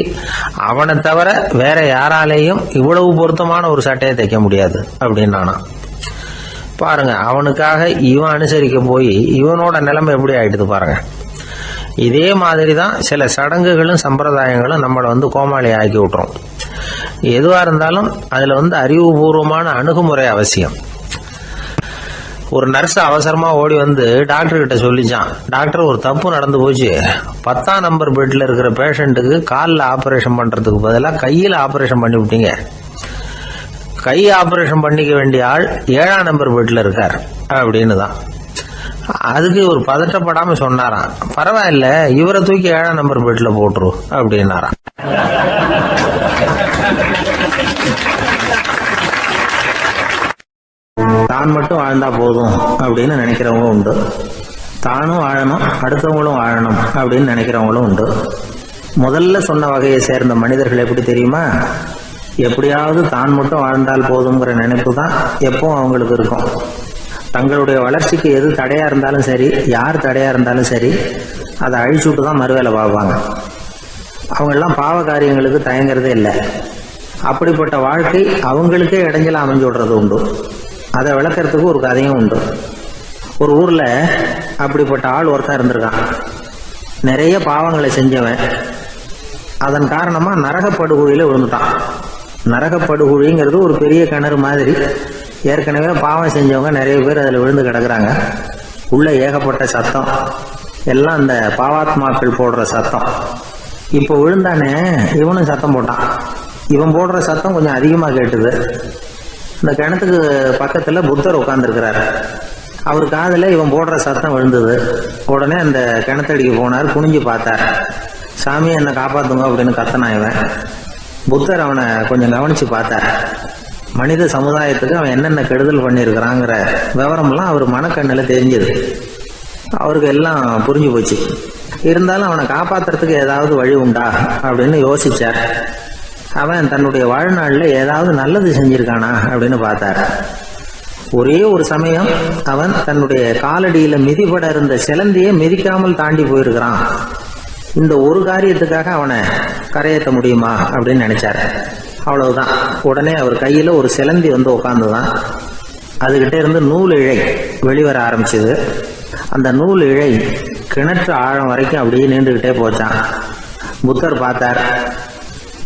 அவனை தவிர வேற யாராலேயும் இவ்வளவு பொருத்தமான ஒரு சட்டையை தைக்க முடியாது அப்படின்னானா. பாருங்க, அவனுக்காக இவன் அனுசரிக்க போய் இவனோட நிலைமை எப்படி ஆயிடுது பாருங்க. இதே மாதிரி தான் சில சடங்குகளும் சம்பிரதாயங்களும் நம்மளை கோமாளி ஆக்கி விட்டுரும். எதுவாக இருந்தாலும் அதில் அறிவுபூர்வமான அணுகுமுறை அவசியம். ஒரு நர்ஸ் அவசரமா ஓடி டாக்டர் கிட்ட சொல்லிச்சான், டாக்டர் ஒரு தப்பு நடந்து போச்சு, 10ஆம் நம்பர் பெட்ல இருக்கிற பேஷண்ட்டுக்கு காலில் ஆபரேஷன் பண்றதுக்கு பதிலாக கையில் ஆபரேஷன் பண்ணி விட்டீங்க. கை ஆபரேஷன் பண்ணிக்க வேண்டிய ஆள் 7ஆம் நம்பர் பெட்ல இருக்கார் அப்படின்னு தான். அதுக்கு ஒரு பதட்டப்படாம சொன்னாராம், பரவாயில்ல இவரை தூக்கி 7ஆம் நம்பர் பெட்ல போட்டுரு அப்படின்னாராம். தான் மட்டும் வாழ்ந்தா போதும் அப்படின்னு நினைக்கிறவங்க உண்டு. தானும் வாழணும், அடுத்தவங்களும் வாழணும் அப்படின்னு நினைக்கிறவங்களும் உண்டு. முதல்ல சொன்ன வகையை சேர்ந்த மனிதர்கள் எப்படி தெரியுமா? எப்படியாவது தான் மட்டும் வாழ்ந்தால் போதுங்கிற நினைப்பு தான் எப்பவும் அவங்களுக்கு இருக்கும். தங்களுடைய வளர்ச்சிக்கு எது தடையா இருந்தாலும் சரி, யார் தடையா இருந்தாலும் சரி, அதை அழிச்சுட்டு தான் மறுவேலை பார்ப்பாங்க. அவங்கெல்லாம் பாவ காரியங்களுக்கு தயங்குறதே இல்லை. அப்படிப்பட்ட வாழ்க்கை அவங்களுக்கே இடைஞ்சல அமைஞ்சு விடுறது உண்டு. அதை விளக்கறதுக்கு ஒரு கதையும் உண்டு. ஒரு ஊர்ல அப்படிப்பட்ட ஆள் ஒருத்தன் இருந்திருக்கான். நிறைய பாவங்களை செஞ்சவன். அதன் காரணமா நரகப்படுகொழியில விழுந்துட்டான். நரகப்படுகொழிங்கிறது ஒரு பெரிய கிணறு மாதிரி. ஏற்கனவே பாவம் செஞ்சவங்க நிறைய பேர் அதில் விழுந்து கிடக்குறாங்க. உள்ள ஏகப்பட்ட சத்தம், எல்லாம் அந்த பாவாத்மாக்கள் போடுற சத்தம். இப்போ விழுந்தானே இவனும் சத்தம் போட்டான். இவன் போடுற சத்தம் கொஞ்சம் அதிகமாக கேட்டுது. இந்த கிணத்துக்கு பக்கத்துல புத்தர் உட்கார்ந்துருக்கிறாரு. அவர் காதுல இவன் போடுற சத்தம் விழுந்தது. உடனே அந்த கிணத்தடிக்கு போனார், குனிஞ்சு பார்த்தார். சாமி என்னை காப்பாத்துங்க அப்படின்னு கத்தனா இவன். புத்தர் அவனை கொஞ்சம் கவனிச்சு பார்த்தார். மனித சமுதாயத்துக்கு அவன் என்னென்ன கெடுதல் பண்ணியிருக்கிறாங்கிற விவரம்லாம் அவர் மனக்கண்ணில் தெரிஞ்சது. அவருக்கு எல்லாம் புரிஞ்சு போச்சு. இருந்தாலும் அவனை காப்பாத்துறதுக்கு ஏதாவது வழி உண்டா அப்படின்னு யோசிச்சார். அவன் தன்னுடைய வாழ்நாளில் ஏதாவது நல்லது செஞ்சிருக்கானா அப்படின்னு பார்த்தார். ஒரே ஒரு சமயம் அவன் தன்னுடைய காலடியில மிதிபட இருந்த சிலந்தியை மிதிக்காமல் தாண்டி போயிருக்கிறான். இந்த ஒரு காரியத்துக்காக அவனை கரையேற்ற முடியுமா அப்படின்னு நினைச்சாரு. அவ்வளவுதான். உடனே அவர் கையில ஒரு சிலந்தி உட்கார்ந்துதான். அதுகிட்ட இருந்து நூல் இழை வெளிவர ஆரம்பிச்சது. அந்த நூல் இழை கிணற்று ஆழம் வரைக்கும் அப்படியே நீண்டுகிட்டே போச்சான். புத்தர் பார்த்தார்.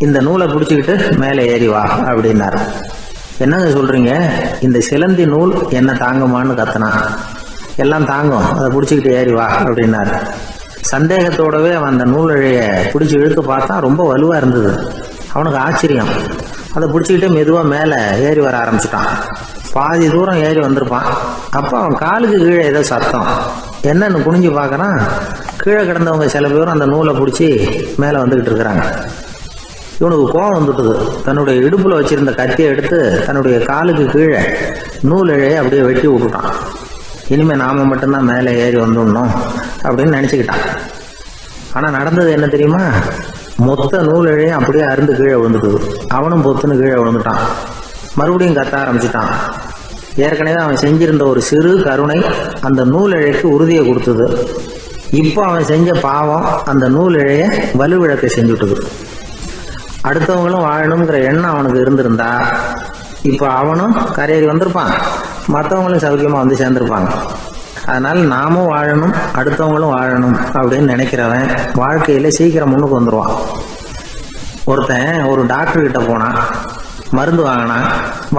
இந்த நூலை பிடிச்சிக்கிட்டு மேலே ஏறி வா அப்படின்னாரு. என்னங்க சொல்றீங்க, இந்த சிலந்தி நூல் என்ன தாங்குமான்னு கத்தனா. எல்லாம் தாங்கும், அதை பிடிச்சிக்கிட்டு ஏறி வா அப்படின்னாரு. சந்தேகத்தோடவே அவன் அந்த நூல் இழைய பிடிச்சி இழுத்து பார்த்தா ரொம்ப வலுவா இருந்தது. அவனுக்கு ஆச்சரியம். அதை பிடிச்சிக்கிட்டே மெதுவா மேலே ஏறி வர ஆரம்பிச்சுட்டான். பாதி தூரம் ஏறி வந்திருப்பான். அப்போ அவன் காலுக்கு கீழே ஏதோ சத்தம். என்னன்னு குனிஞ்சு பார்க்கறான். கீழே கிடந்தவங்க சில பேரும் அந்த நூலை பிடிச்சி மேலே வந்துகிட்டு இருக்கிறாங்க. இவனுக்கு கோபம் வந்துட்டுது. தன்னுடைய இடுப்புல வச்சிருந்த கத்தியை எடுத்து தன்னுடைய காலுக்கு கீழே நூல் இழையை அப்படியே வெட்டி விட்டுட்டான். இனிமே நாம மட்டும்தான் மேலே ஏறி வந்துடணும் அப்படின்னு நினைச்சுக்கிட்டான். ஆனா நடந்தது என்ன தெரியுமா? மொத்த நூல் இழையும் அப்படியே அருந்து கீழே விழுந்துட்டுது. அவனும் பொத்துன்னு கீழே விழுந்துட்டான். மறுபடியும் கத்த ஆரம்பிச்சுட்டான். ஏற்கனவே அவன் செஞ்சிருந்த ஒரு சிறு கருணை அந்த நூல் இழைக்கு உறுதியை கொடுத்தது. இப்போ அவன் செஞ்ச பாவம் அந்த நூல் இழைய வலுவிழக்க செஞ்சுட்டுது. அடுத்தவங்களும் வாழணுங்கிற எண்ணம் அவனுக்கு இருந்திருந்தா இப்போ அவனும் கரையேறி வந்திருப்பான், மற்றவங்களும் சௌக்கியமா சேர்ந்திருப்பாங்க. அதனால நாமும் வாழணும், அடுத்தவங்களும் வாழணும் அப்படின்னு நினைக்கிறவன் வாழ்க்கையில சீக்கிரம் முன்னுக்கு வந்துடுவான். ஒருத்தன் ஒரு டாக்டர் கிட்ட போனான், மருந்து வாங்கினான்.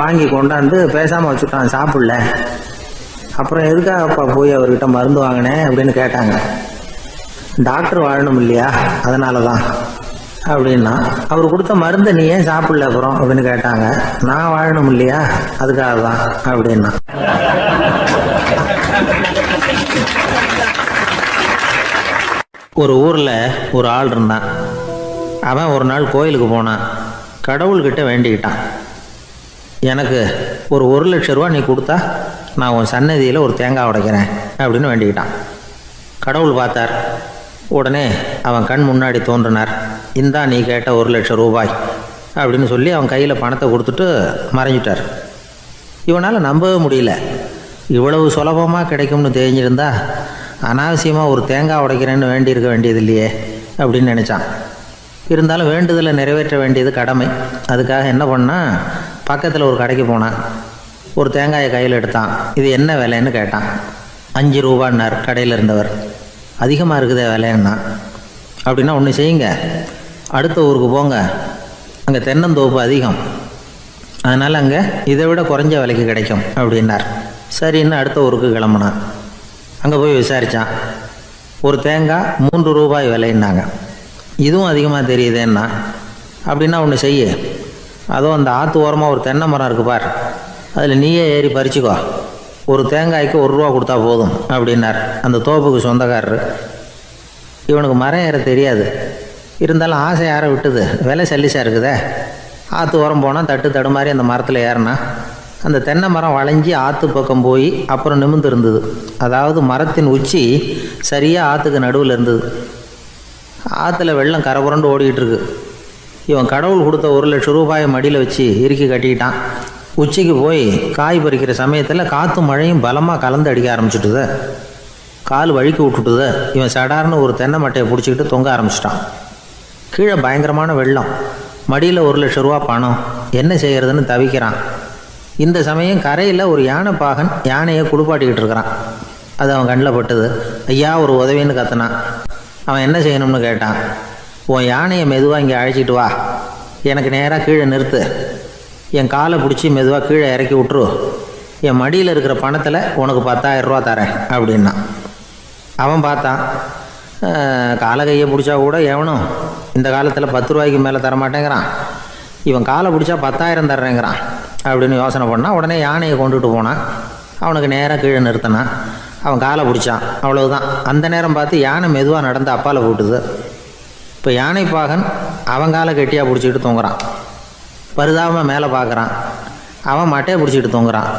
வாங்கி கொண்டாந்து பேசாம வச்சுட்டான், சாப்பிடல. அப்புறம் எதுக்காகப்பா போய் அவர்கிட்ட மருந்து வாங்கினேன் அப்படின்னு கேட்டாங்க. டாக்டர் வாழணும் இல்லையா, அதனாலதான் அப்படின்னா. அவர் கொடுத்த மருந்தை நீ ஏன் சாப்பிடல அப்புறம் அப்படின்னு கேட்டாங்க. நான் வாழணும் இல்லையா, அதுக்காக தான் அப்படின்னா. ஒரு ஊர்ல ஒரு ஆள் இருந்தான். அவன் ஒரு நாள் கோயிலுக்கு போனான். கடவுள்கிட்ட வேண்டிக்கிட்டான், எனக்கு ஒரு 1,00,000 ரூபா நீ கொடுத்தா நான் உன் சன்னதியில் ஒரு தேங்காய் உடைக்கிறேன் அப்படின்னு வேண்டிக்கிட்டான். கடவுள் பார்த்தார். உடனே அவன் கண் முன்னாடி தோன்றினார். இந்தா நீ கேட்ட 1,00,000 ரூபாய் அப்படின்னு சொல்லி அவன் கையில் பணத்தை கொடுத்துட்டு மறைஞ்சிட்டார். இவனால் நம்பவே முடியல. இவ்வளவு சுலபமாக கிடைக்கும்னு தெரிஞ்சிருந்தா அனாவசியமாக ஒரு தேங்காய் உடைக்கிறேன்னு வேண்டியிருக்க வேண்டியது இல்லையே அப்படின்னு நினச்சான். இருந்தாலும் வேண்டுதலை நிறைவேற்ற வேண்டியது கடமை. அதுக்காக என்ன பண்ணால் பக்கத்தில் ஒரு கடைக்கு போனான். ஒரு தேங்காயை கையில் எடுத்தான். இது என்ன விலைன்னு கேட்டான். 5 ரூபான்னார் கடையில் இருந்தவர். அதிகமாக இருக்குதே விலைன்னா. அப்படின்னா ஒன்று செய்யுங்க, அடுத்த ஊருக்கு போங்க, அங்கே தென்னந்தோப்பு அதிகம், அதனால் அங்கே இதை விட குறைஞ்ச விலைக்கு கிடைக்கும் அப்படின்னார். சரின்னு அடுத்த ஊருக்கு கிளம்புனான். அங்கே போய் விசாரித்தான். ஒரு தேங்காய் 3 ரூபாய் விலைன்னாங்க. இதுவும் அதிகமாக தெரியுதேன்னா. அப்படின்னா ஒன்று செய்ய, அதுவும் அந்த ஆற்று ஓரமாக ஒரு தென்னை மரம் இருக்குது பார், அதில் நீயே ஏறி பறிச்சுக்கோ, ஒரு தேங்காய்க்கு 1 ரூபா கொடுத்தா போதும் அப்படின்னார் அந்த தோப்புக்கு சொந்தக்காரரு. இவனுக்கு மரம் ஏற தெரியாது, இருந்தாலும் ஆசை யாரை விட்டுது, விலை சல்லிசாக இருக்குதே. ஆற்று ஓரம் போனால் தட்டு தடுமாறி அந்த மரத்தில் ஏறினா அந்த தென்னை மரம் வளைஞ்சி ஆற்று பக்கம் போய் அப்புறம் நிமிர்ந்து இருந்தது. அதாவது மரத்தின் உச்சி சரியாக ஆற்றுக்கு நடுவில் இருந்தது. ஆற்றுல வெள்ளம் கரபுரண்டு ஓடிக்கிட்டு இருக்கு. இவன் கடவுள் கொடுத்த 1 லட்சம் ரூபாயை மடியில் வச்சு இறுக்கி கட்டிக்கிட்டான். உச்சிக்கு போய் காய் பறிக்கிற சமயத்தில் காற்றும் மழையும் பலமாக கலந்து அடிக்க ஆரம்பிச்சுட்டுது. கால் வழுக்கி விட்டுட்டுது. இவன் சடார்னு ஒரு தென்னை மட்டையை பிடிச்சிக்கிட்டு தொங்க ஆரம்பிச்சிட்டான். கீழே பயங்கரமான வெள்ளம், மடியில் 1 லட்சம் ரூபா பணம், என்ன செய்கிறதுன்னு தவிக்கிறான். இந்த சமயம் கரையில் ஒரு யானை பாகன் யானையை குளிப்பாட்டிக்கிட்டு இருக்கிறான். அது அவன் கண்ணில் பட்டுது. ஐயா ஒரு உதவின்னு கத்துனான். அவன் என்ன செய்யணும்னு கேட்டான். உன் யானையை மெதுவாக இங்கே அழைச்சிட்டு வா, எனக்கு நேராக கீழே நிறுத்து, என் காலை பிடிச்சி மெதுவாக கீழே இறக்கி விட்ரு, என் மடியில் இருக்கிற பணத்தில் உனக்கு 10,000 ரூபா தரேன் அப்படின்னா. அவன் பார்த்தான். காலை கையை பிடிச்சா கூட எவனும் இந்த காலத்தில் 10 ரூபாய்க்கு மேலே தரமாட்டேங்கிறான், இவன் காலை பிடிச்சா 10,000 தர்றேங்கிறான் அப்படின்னு யோசனை பண்ணான். உடனே யானையை கொண்டுட்டு போனான். அவனுக்கு நேராக கீழே நிறுத்தினான். அவன் காலை பிடிச்சான். அவ்வளவுதான். அந்த நேரம் பார்த்து யானை மெதுவாக நடந்து அப்பால் போட்டுது. இப்போ யானை பாகன் அவன் காலை கெட்டியாக பிடிச்சிக்கிட்டு தூங்குறான். பரிதாபமாக மேலே பார்க்குறான். அவன் மட்டையை பிடிச்சிக்கிட்டு தூங்குறான்.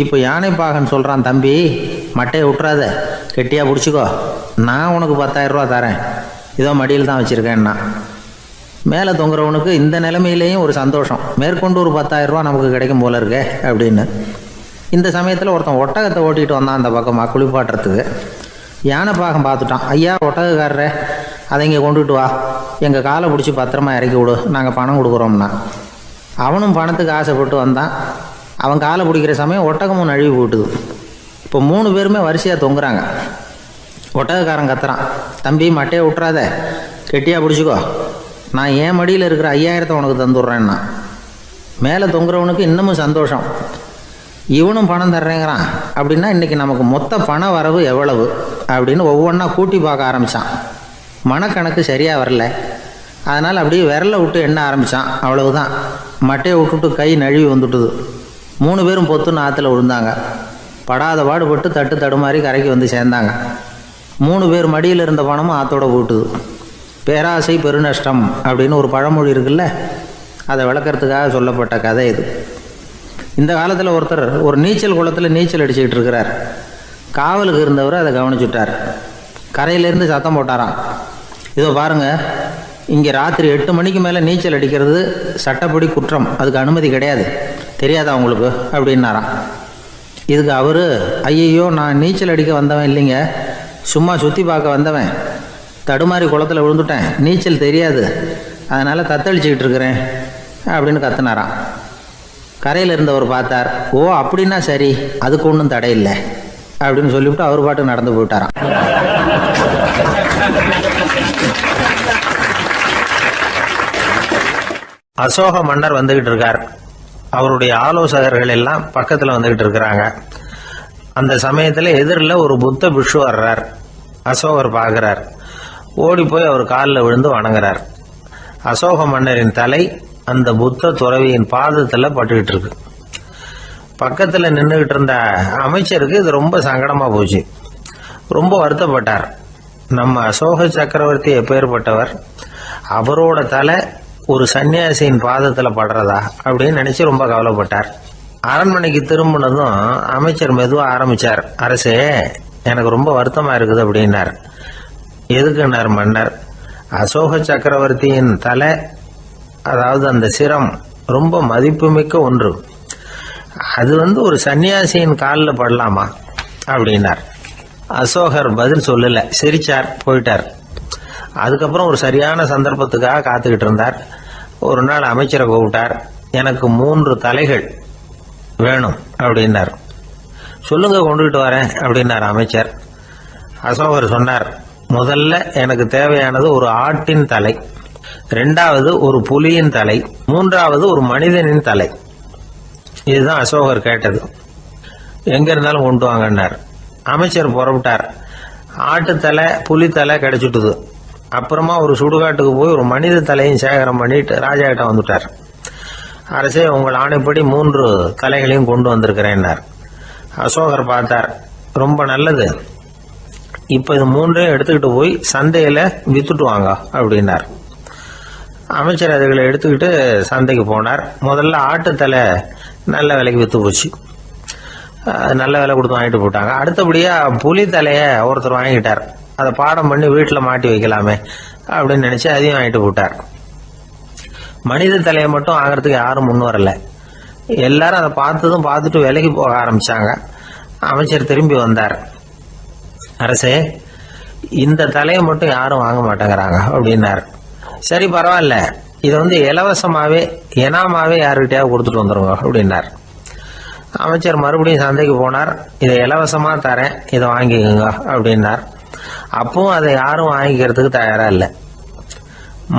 இப்போ யானை பாகன் சொல்கிறான், தம்பி மட்டையை விட்டுறாத, கெட்டியாக பிடிச்சிக்கோ, நான் உனக்கு 10,000 ரூபா தரேன், இதோ மடியில் தான் வச்சுருக்கேன்னா. மேலே தொங்குறவனுக்கு இந்த நிலைமையிலேயும் ஒரு சந்தோஷம், மேற்கொண்டு ஒரு 10,000 ரூபா நமக்கு கிடைக்கும் போல இருக்கே அப்படின்னு. இந்த சமயத்தில் ஒருத்தன் ஒட்டகத்தை ஓட்டிகிட்டு வந்தான் அந்த பக்கமாக குளிப்பாட்டுறதுக்கு. யானை பாகம் பார்த்துட்டான். ஐயா ஒட்டகக்காரரே, அதை இங்கே கொண்டுகிட்டு வா, எங்கள் காலை பிடிச்சி பத்திரமா இறக்கி விடு, நாங்கள் பணம் கொடுக்குறோம்னா. அவனும் பணத்துக்கு ஆசைப்பட்டு வந்தான். அவன் காலை பிடிக்கிற சமயம் ஒட்டகமும் நழுவி போட்டுது. இப்போ 3 பேருமே வரிசையாக தொங்குறாங்க. ஒட்டகக்காரன் கத்துறான், தம்பி மட்டையை விட்டுறாத, கெட்டியாக பிடிச்சிக்கோ, நான் என் மடியில் இருக்கிற 5,000 உனக்கு தந்துடுறேன்னா. மேலே தொங்குறவனுக்கு இன்னமும் சந்தோஷம், இவனும் பணம் தர்றேங்கிறான் அப்படின்னா இன்றைக்கி நமக்கு மொத்த பண வரவு எவ்வளவு அப்படின்னு ஒவ்வொன்றா கூட்டி பார்க்க ஆரம்பித்தான். மனக்கணக்கு சரியாக வரல. அதனால் அப்படியே விரலை விட்டு எண்ண ஆரம்பித்தான். அவ்வளவுதான், மட்டையை விட்டுட்டு கை நழுவி வந்துட்டுது. 3 பேரும் பொத்துன்னு ஆற்றுல விழுந்தாங்க. படாத பாடுபட்டு தட்டு தடுமாறி கரைக்கு வந்து சேர்ந்தாங்க. 3 பேர் மடியில் இருந்த பணமும் ஆற்றோட போட்டுது. பேராசை பெருநஷ்டம் அப்படின்னு ஒரு பழமொழி இருக்குல்ல, அதை விளக்கறதுக்காக சொல்லப்பட்ட கதை இது. இந்த காலத்தில் ஒருத்தர் ஒரு நீச்சல் குளத்தில் நீச்சல் அடிச்சுக்கிட்டு இருக்கிறார். காவலுக்கு இருந்தவர் அதை கவனிச்சுட்டார். கரையிலேருந்து சத்தம் போட்டாராம், இதோ பாருங்கள், இங்கே ராத்திரி 8 மணிக்கு மேலே நீச்சல் அடிக்கிறது சட்டப்படி குற்றம், அதுக்கு அனுமதி கிடையாது, தெரியாதா உங்களுக்கு அப்படின்னாராம். இதுக்கு அவர், ஐயையோ நான் நீச்சல் அடிக்க வந்தவன் இல்லைங்க, சும்மா சுற்றி பார்க்க வந்தவன், தடுமாறி குளத்தில் விழுந்துட்டேன், நீச்சல் தெரியாது, அதனால் தத்தளிச்சுக்கிட்டு இருக்கிறேன் அப்படின்னு கத்துனாராம். கரையில் இருந்தவர் பார்த்தார். ஓ அப்படின்னா சரி, அதுக்கு ஒன்றும் தடை இல்லை அப்படின்னு சொல்லிவிட்டு அவர் பாட்டுக்கு நடந்து போயிட்டாராம். அசோக மன்னர் வந்துகிட்டு இருக்கார். அவருடைய ஆலோசகர்கள் எல்லாம் பக்கத்தில் வந்துகிட்டு இருக்கிறாங்க. அந்த சமயத்தில் எதிரில் ஒரு புத்த பிக்ஷு வர்றார். அசோகர் பார்க்குறார். ஓடி போய் அவர் காலில் விழுந்து வணங்குறார். அசோக மன்னரின் தலை அந்த புத்த துறவியின் பாதத்தில் பட்டுக்கிட்டு இருக்கு. பக்கத்தில் நின்றுக்கிட்டு இருந்த அமைச்சருக்கு இது ரொம்ப சங்கடமாக போச்சு. ரொம்ப வருத்தப்பட்டார். நம்ம அசோக சக்கரவர்த்தி எப்பேற்பட்டவர், அவரோட தலை ஒரு சன்னியாசியின் பாதத்தில் படுறதா அப்படின்னு நினச்சி ரொம்ப கவலைப்பட்டார். அரண்மனைக்கு திரும்பினதும் அமைச்சர் மெதுவாக ஆரம்பித்தார். அரசே, எனக்கு ரொம்ப வருத்தமாக இருக்குது அப்படின்னார். எதுக்குன்னார் மன்னர். அசோக சக்கரவர்த்தியின் தலை, அதாவது அந்த சிரம், ரொம்ப மதிப்புமிக்க ஒன்று, அது ஒரு சன்னியாசியின் காலில் படலாமா அப்படின்னார். அசோகர் பதில் சொல்லல, சிரிச்சார், போயிட்டார். அதுக்கப்புறம் ஒரு சரியான சந்தர்ப்பத்துக்காக காத்துக்கிட்டு இருந்தார். ஒரு நாள் அமைச்சரை கூப்பிட்டார். எனக்கு 3 தலைகள், வேணும் அப்படின்னார். சொல்லுங்க, கொண்டுகிட்டு வரேன் அப்படின்னார் அமைச்சர். அசோகர் சொன்னார், முதல்ல எனக்கு தேவையானது ஒரு ஆட்டின் தலை, ரெண்டாவது ஒரு புலியின் தலை, மூன்றாவது ஒரு மனிதனின் தலை. இதுதான் அசோகர் கேட்டது. எங்க இருந்தாலும் கொண்டு வாங்கன்னார். அமைச்சர் புறப்பட்டார். ஆட்டுத்தலை புலித்தலை கிடைச்சிட்டுது. அப்புறமா ஒரு சுடுகாட்டுக்கு போய் ஒரு மனித தலையும் சேகரம் பண்ணிட்டு ராஜா கிட்ட வந்துட்டார். அரசே, உங்கள் ஆணைப்படி 3 தலைகளையும் கொண்டு வந்திருக்கிறேன்னார். அசோகர் பார்த்தார். ரொம்ப நல்லது, இப்ப இது 3ஐயும் எடுத்துக்கிட்டு போய் சந்தையில வித்துட்டு வாங்க அப்படின்னார். அமைச்சர் அதுகளை எடுத்துக்கிட்டு சந்தைக்கு போனார். முதல்ல ஆட்டுத்தலை நல்ல விலைக்கு வித்து போச்சு. நல்ல விலை கொடுத்து வாங்கிட்டு போட்டாங்க. அடுத்தபடியா புலி தலைய ஒருத்தர் வாங்கிட்டார். அதை பாடம் பண்ணி வீட்டில் மாட்டி வைக்கலாமே அப்படின்னு நினைச்சு அதையும் வாங்கிட்டு போட்டார். மனித தலையை மட்டும் வாங்கறதுக்கு யாரும் முன் வரல. எல்லாரும் அதை பார்த்துட்டு விலைக்கு போக ஆரம்பிச்சாங்க. அமைச்சர் திரும்பி வந்தார். அரசே, இந்த தலையை மட்டும் யாரும் வாங்க மாட்டேங்கிறாங்க அப்படின்னாரு. சரி, பரவாயில்ல, இதை இலவசமாவே இனாமாவே யாருக்கிட்டையாவது கொடுத்துட்டு வந்துருங்க அப்படின்னார். அமைச்சர் மறுபடியும் சந்தைக்கு போனார். இதை இலவசமா தரேன், இதை வாங்கிக்கோங்க அப்படின்னார். அப்பவும் அதை யாரும் வாங்கிக்கிறதுக்கு தயாரா இல்லை.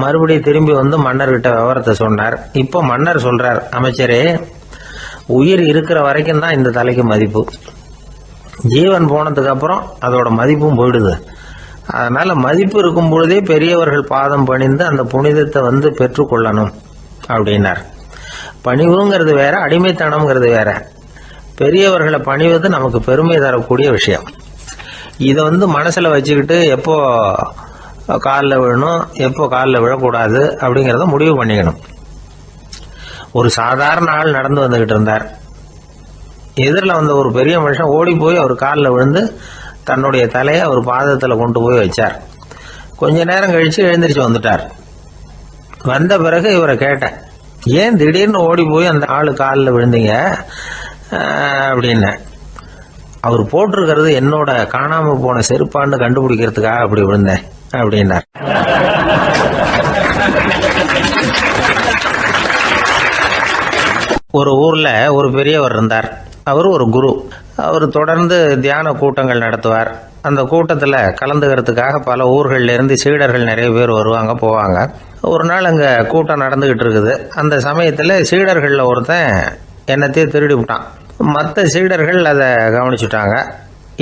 மறுபடியும் திரும்பி வந்து மன்னர்கிட்ட விவரத்தை சொன்னார். இப்போ மன்னர் சொல்றார், அமைச்சரே, உயிர் இருக்கிற வரைக்கும் தான் இந்த தலைக்கு மதிப்பு. ஜீவன் போனதுக்கு அப்புறம் அதோட மதிப்பும் போயிடுது. அதனால மதிப்பு இருக்கும் பொழுதே பெரியவர்கள் பாதம் பணிந்து அந்த புனிதத்தை பெற்றுக்கொள்ளணும் அப்படின்னார். பணிவுங்கிறது வேற, அடிமைத்தனம்ங்கிறது வேற. பெரியவர்களை பணிவது நமக்கு பெருமை தரக்கூடிய விஷயம். இதை மனசுல வச்சுக்கிட்டு எப்போ காலில் விழணும், எப்போ காலில் விழக்கூடாது அப்படிங்கிறத முடிவு பண்ணிக்கணும். ஒரு சாதாரண ஆள் நடந்து வந்துகிட்டு இருந்தார். எதிரில் வந்த ஒரு பெரிய மனுஷன் ஓடி போய் அவர் காலில் விழுந்து தன்னுடைய தலையை அவர் பாதத்தில் கொண்டு போய் வச்சார். கொஞ்ச நேரம் கழிச்சு எழுந்திரிச்சு வந்துட்டார். வந்த பிறகு இவரை கேட்டேன், ஏன் திடீர்னு ஓடி போய் அந்த ஆளு காலில் விழுந்தீங்க அப்படின்னு. அவர் போட்டிருக்கிறது என்னோட காணாம போன செருப்பான்னு கண்டுபிடிக்கிறதுக்காக அப்படி விழுந்தேன் அப்படின்னார். ஒரு ஊர்ல ஒரு பெரியவர் இருந்தார். அவர் ஒரு குரு. அவர் தொடர்ந்து தியான கூட்டங்கள் நடத்துவார். அந்த கூட்டத்தில் கலந்துக்கிறதுக்காக பல ஊர்களில் இருந்து சீடர்கள் நிறைய பேர் வருவாங்க போவாங்க. ஒரு நாள் அங்கே கூட்டம் நடந்துகிட்டு இருக்குது. அந்த சமயத்தில் சீடர்களில் ஒருத்தன் என்னத்தையும் திருடி விட்டான். மற்ற சீடர்கள் அதை கவனிச்சுட்டாங்க.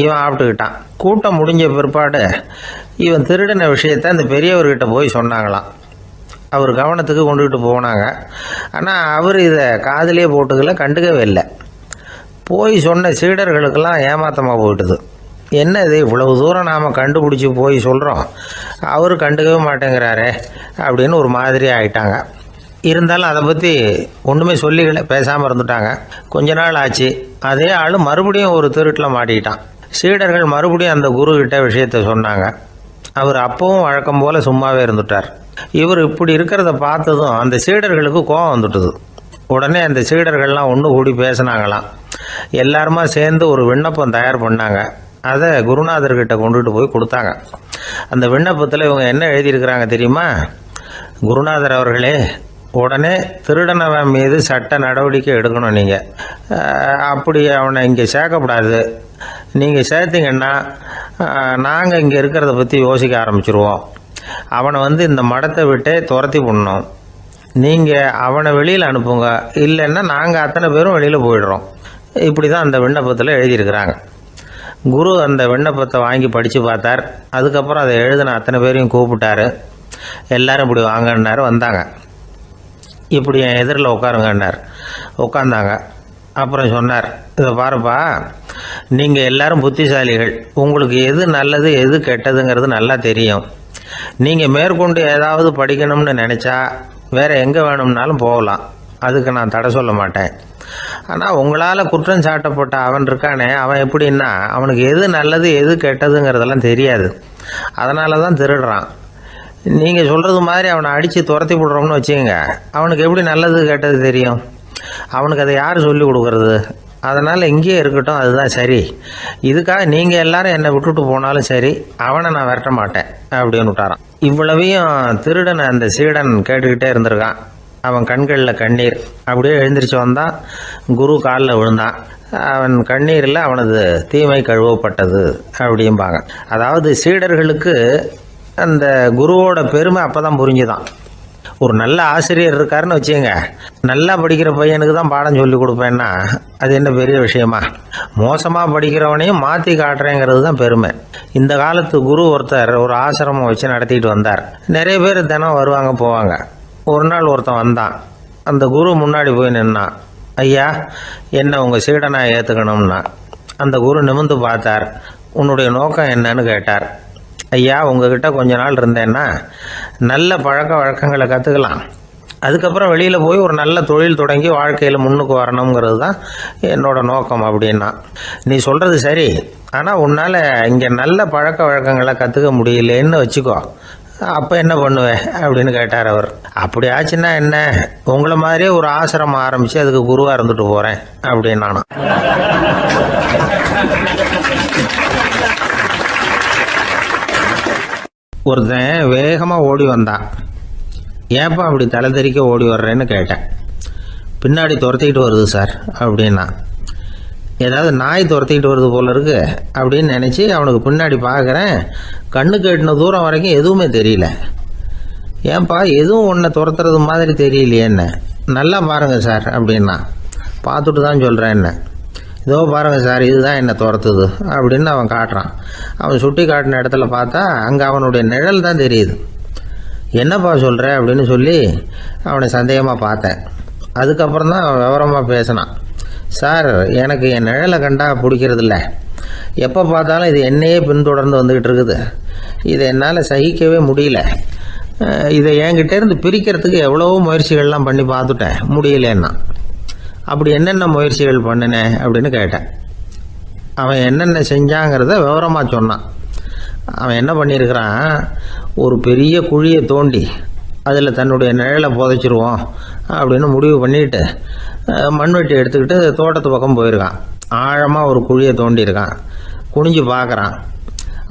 இவன் ஆப்பிட்டுக்கிட்டான். கூட்டம் முடிஞ்ச பிற்பாடு இவன் திருடின விஷயத்த அந்த பெரியவர்கிட்ட போய் சொன்னாங்களாம். அவர் கவனத்துக்கு கொண்டுகிட்டு போனாங்க. ஆனால் அவர் இதை காதிலே போட்டுக்கல, கண்டுக்கவே இல்லை. போய் சொன்ன சீடர்களுக்கெல்லாம் ஏமாத்தமாக போயிட்டுது. என்ன இது, இவ்வளவு தூரம் நாம் கண்டுபிடிச்சி போய் சொல்கிறோம், அவர் கண்டுக்கவே மாட்டேங்கிறாரே அப்படின்னு ஒரு மாதிரி ஆயிட்டாங்க. இருந்தாலும் அதை பற்றி ஒன்றுமே சொல்லிக்கல, பேசாமல் இருந்துட்டாங்க. கொஞ்ச நாள் ஆச்சு. அதே ஆள் மறுபடியும் ஒரு திருட்டில் மாட்டிக்கிட்டான். சீடர்கள் மறுபடியும் அந்த குரு கிட்ட விஷயத்த சொன்னாங்க. அவர் அப்பவும் வழக்கம் போல சும்மாவே இருந்துட்டார். இவர் இப்படி இருக்கிறத பார்த்ததும் அந்த சீடர்களுக்கு கோபம் வந்துட்டுது. உடனே அந்த சீடர்கள்லாம் ஒன்று கூடி பேசினாங்களாம். எல்லாருமா சேர்ந்து ஒரு விண்ணப்பம் தயார் பண்ணாங்க. அதை குருநாதர்கிட்ட கொண்டுட்டு போய் கொடுத்தாங்க. அந்த விண்ணப்பத்தில் இவங்க என்ன எழுதியிருக்கிறாங்க தெரியுமா? குருநாதர் அவர்களே, உடனே திருடனவன் மீது சட்ட நடவடிக்கை எடுக்கணும். நீங்கள் அப்படி அவனை இங்கே சேர்க்கக்கூடாது. நீங்கள் சேர்த்தீங்கன்னா நாங்கள் இங்கே இருக்கிறத பற்றி யோசிக்க ஆரம்பிச்சிருவோம். அவனை இந்த மடத்தை விட்டே துரத்தி பண்ணணும். நீங்கள் அவனை வெளியில் அனுப்புங்க, இல்லைன்னா நாங்கள் அத்தனை பேரும் வெளியில் போயிடுறோம். இப்படி தான் அந்த விண்ணப்பத்தில் எழுதியிருக்கிறாங்க. குரு அந்த விண்ணப்பத்தை வாங்கி படித்து பார்த்தார். அதுக்கப்புறம் அதை எழுதின அத்தனை பேரையும் கூப்பிட்டாரு. எல்லாரும் இப்படி வாங்கன்னாரு. வந்தாங்க. இப்படி என் எதிரில் உட்காருங்கன்னார். உட்காந்தாங்க. அப்புறம் சொன்னார், இதை பாருப்பா, நீங்கள் எல்லாரும் புத்திசாலிகள். உங்களுக்கு எது நல்லது எது கெட்டதுங்கிறது நல்லா தெரியும். நீங்கள் மேற்கொண்டு ஏதாவது படிக்கணும்னு நினச்சா வேற எங்கே வேணும்னாலும் போகலாம். அதுக்கு நான் தடை சொல்ல மாட்டேன். ஆனால் உங்களால் குற்றம் சாட்டப்பட்ட அவன் இருக்கானே, அவன் எப்படின்னா அவனுக்கு எது நல்லது எது கெட்டதுங்கிறதெல்லாம் தெரியாது. அதனால தான் திருடுறான். நீங்கள் சொல்கிறது மாதிரி அவனை அடித்து துரத்தி விடுறோம்னு வச்சுக்கோங்க, அவனுக்கு எப்படி நல்லது கெட்டது தெரியும்? அவனுக்கு அதை யார் சொல்லி கொடுக்கறது? அதனால் இங்கேயே இருக்கட்டும், அதுதான் சரி. இதுக்காக நீங்கள் எல்லாரும் என்னை விட்டுட்டு போனாலும் சரி, அவனை நான் விரட்ட மாட்டேன் அப்படின்னு விட்டாரான். இவ்வளவையும் திருடன் அந்த சீடன் கேட்டுக்கிட்டே இருந்திருக்கான். அவன் கண்களில் கண்ணீர். அப்படியே எழுந்திரிச்சு வந்தான். குரு காலில் விழுந்தான். அவன் கண்ணீரில் அவனது தீமை கழுவப்பட்டது அப்படிம்பாங்க. அதாவது சீடர்களுக்கு அந்த குருவோட பெருமை அப்போ தான் புரிஞ்சுதான். ஒரு நல்ல ஆசிரியர் இருக்காருன்னு வச்சுங்க, நல்லா படிக்கிற பையனுக்கு தான் பாடம் சொல்லி கொடுப்பேன்னா அது என்ன பெரிய விஷயமா? மோசமாக படிக்கிறவனையும் மாற்றி காட்டுறேங்கிறது தான் பெருமை. இந்த காலத்து குரு ஒருத்தர் ஒரு ஆசிரமம் வச்சு நடத்திட்டு வந்தார். நிறைய பேர் தினம் வருவாங்க போவாங்க. ஒரு நாள் ஒருத்தன் வந்தான். அந்த குரு முன்னாடி போய் நின்னான். ஐயா, என்ன உங்கள் சீடனாக ஏற்றுக்கணும்னா. அந்த குரு நிமிர்ந்து பார்த்தார். உன்னுடைய நோக்கம் என்னன்னு கேட்டார். ஐயா, உங்ககிட்ட கொஞ்ச நாள் இருந்தேன்னா நல்ல பழக்க வழக்கங்களை கற்றுக்கலாம், அதுக்கப்புறம் வெளியில் போய் ஒரு நல்ல தொழில் தொடங்கி வாழ்க்கையில் முன்னுக்கு வரணுங்கிறது தான் என்னோட நோக்கம் அப்படின்னா. நீ சொல்கிறது சரி, ஆனால் உன்னால் இங்கே நல்ல பழக்க வழக்கங்களை கற்றுக்க முடியலேன்னு வச்சுக்கோ, அப்போ என்ன பண்ணுவேன் அப்படின்னு கேட்டார் அவர். அப்படி ஆச்சுன்னா என்ன, உங்களை மாதிரியே ஒரு ஆசிரமம் ஆரம்பித்து அதுக்கு குருவாக இருந்துட்டு போகிறேன் அப்படின்னு நானும். ஒருத்தன் வேகமாக ஓடி வந்தான். ஏப்பா அப்படி தலை தெறிக்க ஓடி வர்றேன்னு கேட்டேன். பின்னாடி துரத்திக்கிட்டு வருது சார் அப்படின்னா. ஏதாவது நாய் துரத்திக்கிட்டு வருது போல இருக்கு அப்படின்னு நினச்சி அவனுக்கு பின்னாடி பார்க்குறேன். கண்ணுக்கு எட்டின தூரம் வரைக்கும் எதுவுமே தெரியல. ஏன்பா எதுவும் ஒன்றை துரத்துறது மாதிரி தெரியலையேன்னு. நல்லா பாருங்கள் சார் அப்படின்னா. பார்த்துட்டு தான் சொல்கிறேன் என்ன. இதோ பாருங்கள் சார், இதுதான் என்னை துரத்துது அப்படின்னு அவன் காட்டுறான். அவன் சுட்டி காட்டின இடத்துல பார்த்தா அங்கே அவனுடைய நிழல் தான் தெரியுது. என்னப்பா சொல்கிற அப்படின்னு சொல்லி அவனை சந்தேகமாக பார்த்தேன். அதுக்கப்புறம் தான் அவன் விவரமாக பேசினான். சார், எனக்கு என் நிழலை கண்டா பிடிக்கிறதில்ல. எப்போ பார்த்தாலும் இது என்னையே பின்தொடர்ந்து வந்துக்கிட்டு இருக்குது. இதை என்னால் சகிக்கவே முடியல. இதை என்கிட்டேருந்து பிரிக்கிறதுக்கு எவ்வளவோ முயற்சிகள்லாம் பண்ணி பார்த்துட்டேன், முடியலன்னா. அப்படி என்னென்ன முயற்சிகள் பண்ணினேன் அப்படின்னு கேட்டேன். அவன் என்னென்ன செஞ்சாங்கிறத விவரமாக சொன்னான். அவன் என்ன பண்ணியிருக்கிறான், ஒரு பெரிய குழியை தோண்டி அதில் தன்னுடைய நிழலை புதைச்சிருவோம் அப்படின்னு முடிவு பண்ணிட்டு மண்வெட்டி எடுத்துக்கிட்டு தோட்டத்து பக்கம் போயிருக்கான். ஆழமாக ஒரு குழியை தோண்டியிருக்கான். குனிஞ்சு பார்க்குறான்.